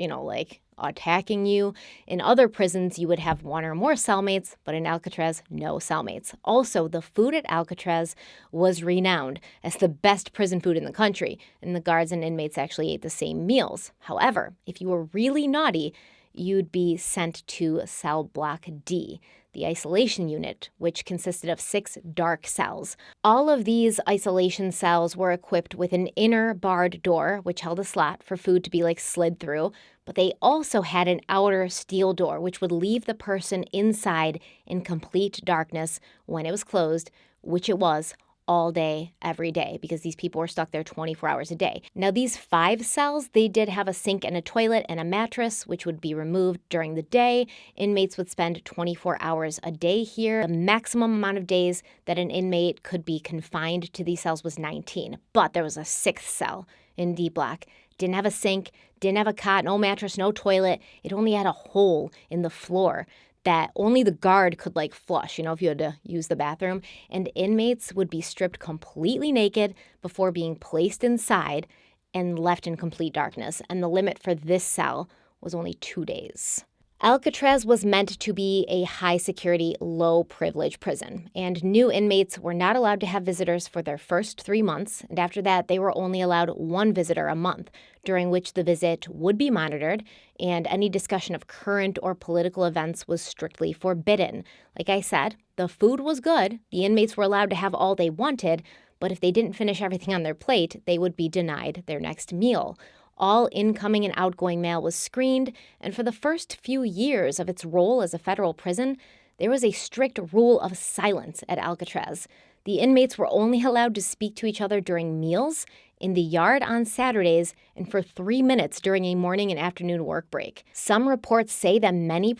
attacking you. In other prisons, you would have 1 or more cellmates, but in Alcatraz, no cellmates. Also, the food at Alcatraz was renowned as the best prison food in the country, and the guards and inmates actually ate the same meals. However, if you were really naughty, you'd be sent to cell block D, the isolation unit, which consisted of 6 dark cells. All of these isolation cells were equipped with an inner barred door, which held a slot for food to be slid through, but they also had an outer steel door, which would leave the person inside in complete darkness when it was closed, which it was all day, every day, because these people were stuck there 24 hours a day. Now, these 5 cells, they did have a sink and a toilet and a mattress, which would be removed during the day. Inmates would spend 24 hours a day here. The maximum amount of days that an inmate could be confined to these cells was 19. But there was a 6th cell in D block. Didn't have a sink, didn't have a cot, no mattress, no toilet. It only had a hole in the floor that only the guard could flush, if you had to use the bathroom. And inmates would be stripped completely naked before being placed inside and left in complete darkness. And the limit for this cell was only 2 days. Alcatraz was meant to be a high-security, low-privilege prison, and new inmates were not allowed to have visitors for their first 3 months, and after that, they were only allowed 1 visitor a month, during which the visit would be monitored, and any discussion of current or political events was strictly forbidden. Like I said, the food was good, the inmates were allowed to have all they wanted, but if they didn't finish everything on their plate, they would be denied their next meal. All incoming and outgoing mail was screened, and for the first few years of its role as a federal prison, there was a strict rule of silence at Alcatraz. The inmates were only allowed to speak to each other during meals, in the yard on Saturdays, and for 3 minutes during a morning and afternoon work break. Some reports say that many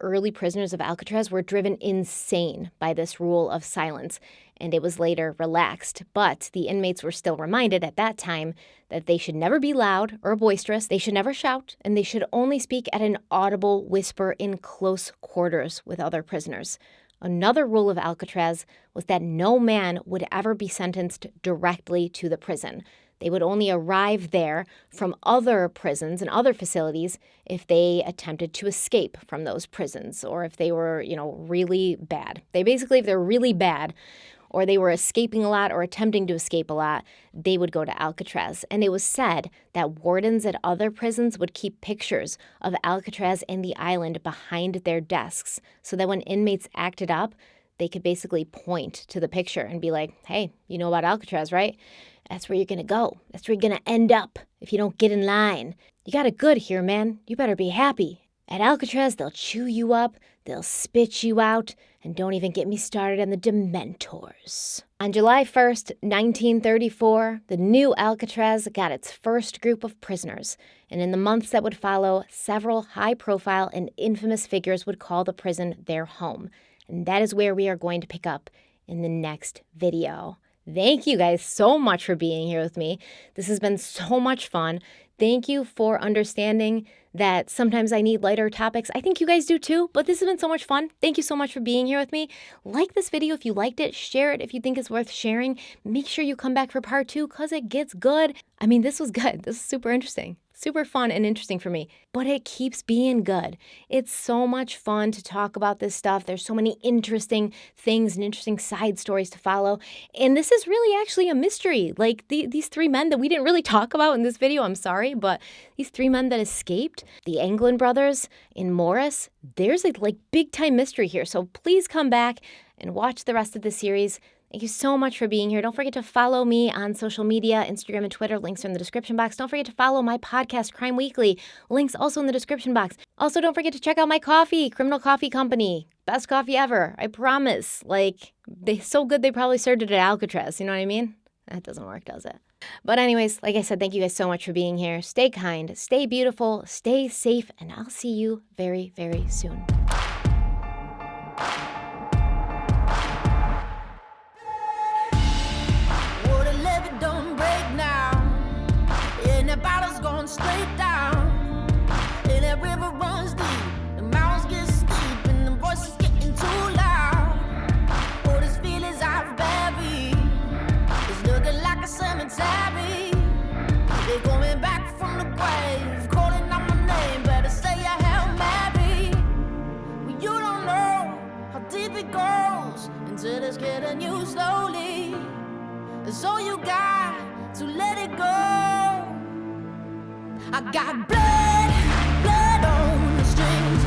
early prisoners of Alcatraz were driven insane by this rule of silence, and it was later relaxed. But the inmates were still reminded at that time that they should never be loud or boisterous, they should never shout, and they should only speak at an audible whisper in close quarters with other prisoners. Another rule of Alcatraz was that no man would ever be sentenced directly to the prison. They would only arrive there from other prisons and other facilities if they attempted to escape from those prisons or if they were, really bad. If they're really bad or they were escaping a lot or attempting to escape a lot, they would go to Alcatraz. And it was said that wardens at other prisons would keep pictures of Alcatraz and the island behind their desks so that when inmates acted up, they could basically point to the picture and be like, hey, you know about Alcatraz, right? That's where you're going to go. That's where you're going to end up if you don't get in line. You got it good here, man. You better be happy. At Alcatraz, they'll chew you up, they'll spit you out, and don't even get me started on the Dementors. On July 1st, 1934, the new Alcatraz got its first group of prisoners, and in the months that would follow, several high-profile and infamous figures would call the prison their home. And that is where we are going to pick up in the next video. Thank you guys so much for being here with me. This has been so much fun. Thank you for understanding that sometimes I need lighter topics. I think you guys do too, but this has been so much fun. Thank you so much for being here with me. Like this video if you liked it. Share it if you think it's worth sharing. Make sure you come back for part 2 because it gets good. This was good. This is super interesting. Super fun and interesting for me, but it keeps being good. It's so much fun to talk about this stuff. There's so many interesting things and interesting side stories to follow. And this is really actually a mystery. Like these 3 men that we didn't really talk about in this video, I'm sorry, but these 3 men that escaped, the Anglin brothers in Morris, there's a big time mystery here. So please come back and watch the rest of the series. Thank you so much for being here. Don't forget to follow me on social media, Instagram and Twitter. Links are in the description box. Don't forget to follow my podcast, Crime Weekly. Links also in the description box. Also, don't forget to check out my coffee, Criminal Coffee Company. Best coffee ever. I promise. They're so good they probably served it at Alcatraz. You know what I mean? That doesn't work, does it? But anyways, like I said, thank you guys so much for being here. Stay kind, stay beautiful, stay safe, and I'll see you very, very soon. Straight down, and that river runs deep. The mountains get steep, and the voices getting too loud. All these feelings I've buried, it's looking like a cemetery. They're coming back from the grave, calling out my name. Better say a Hail Mary. Well, you don't know how deep it goes until it's getting you slowly. So you got to let it go. I got blood on the strings.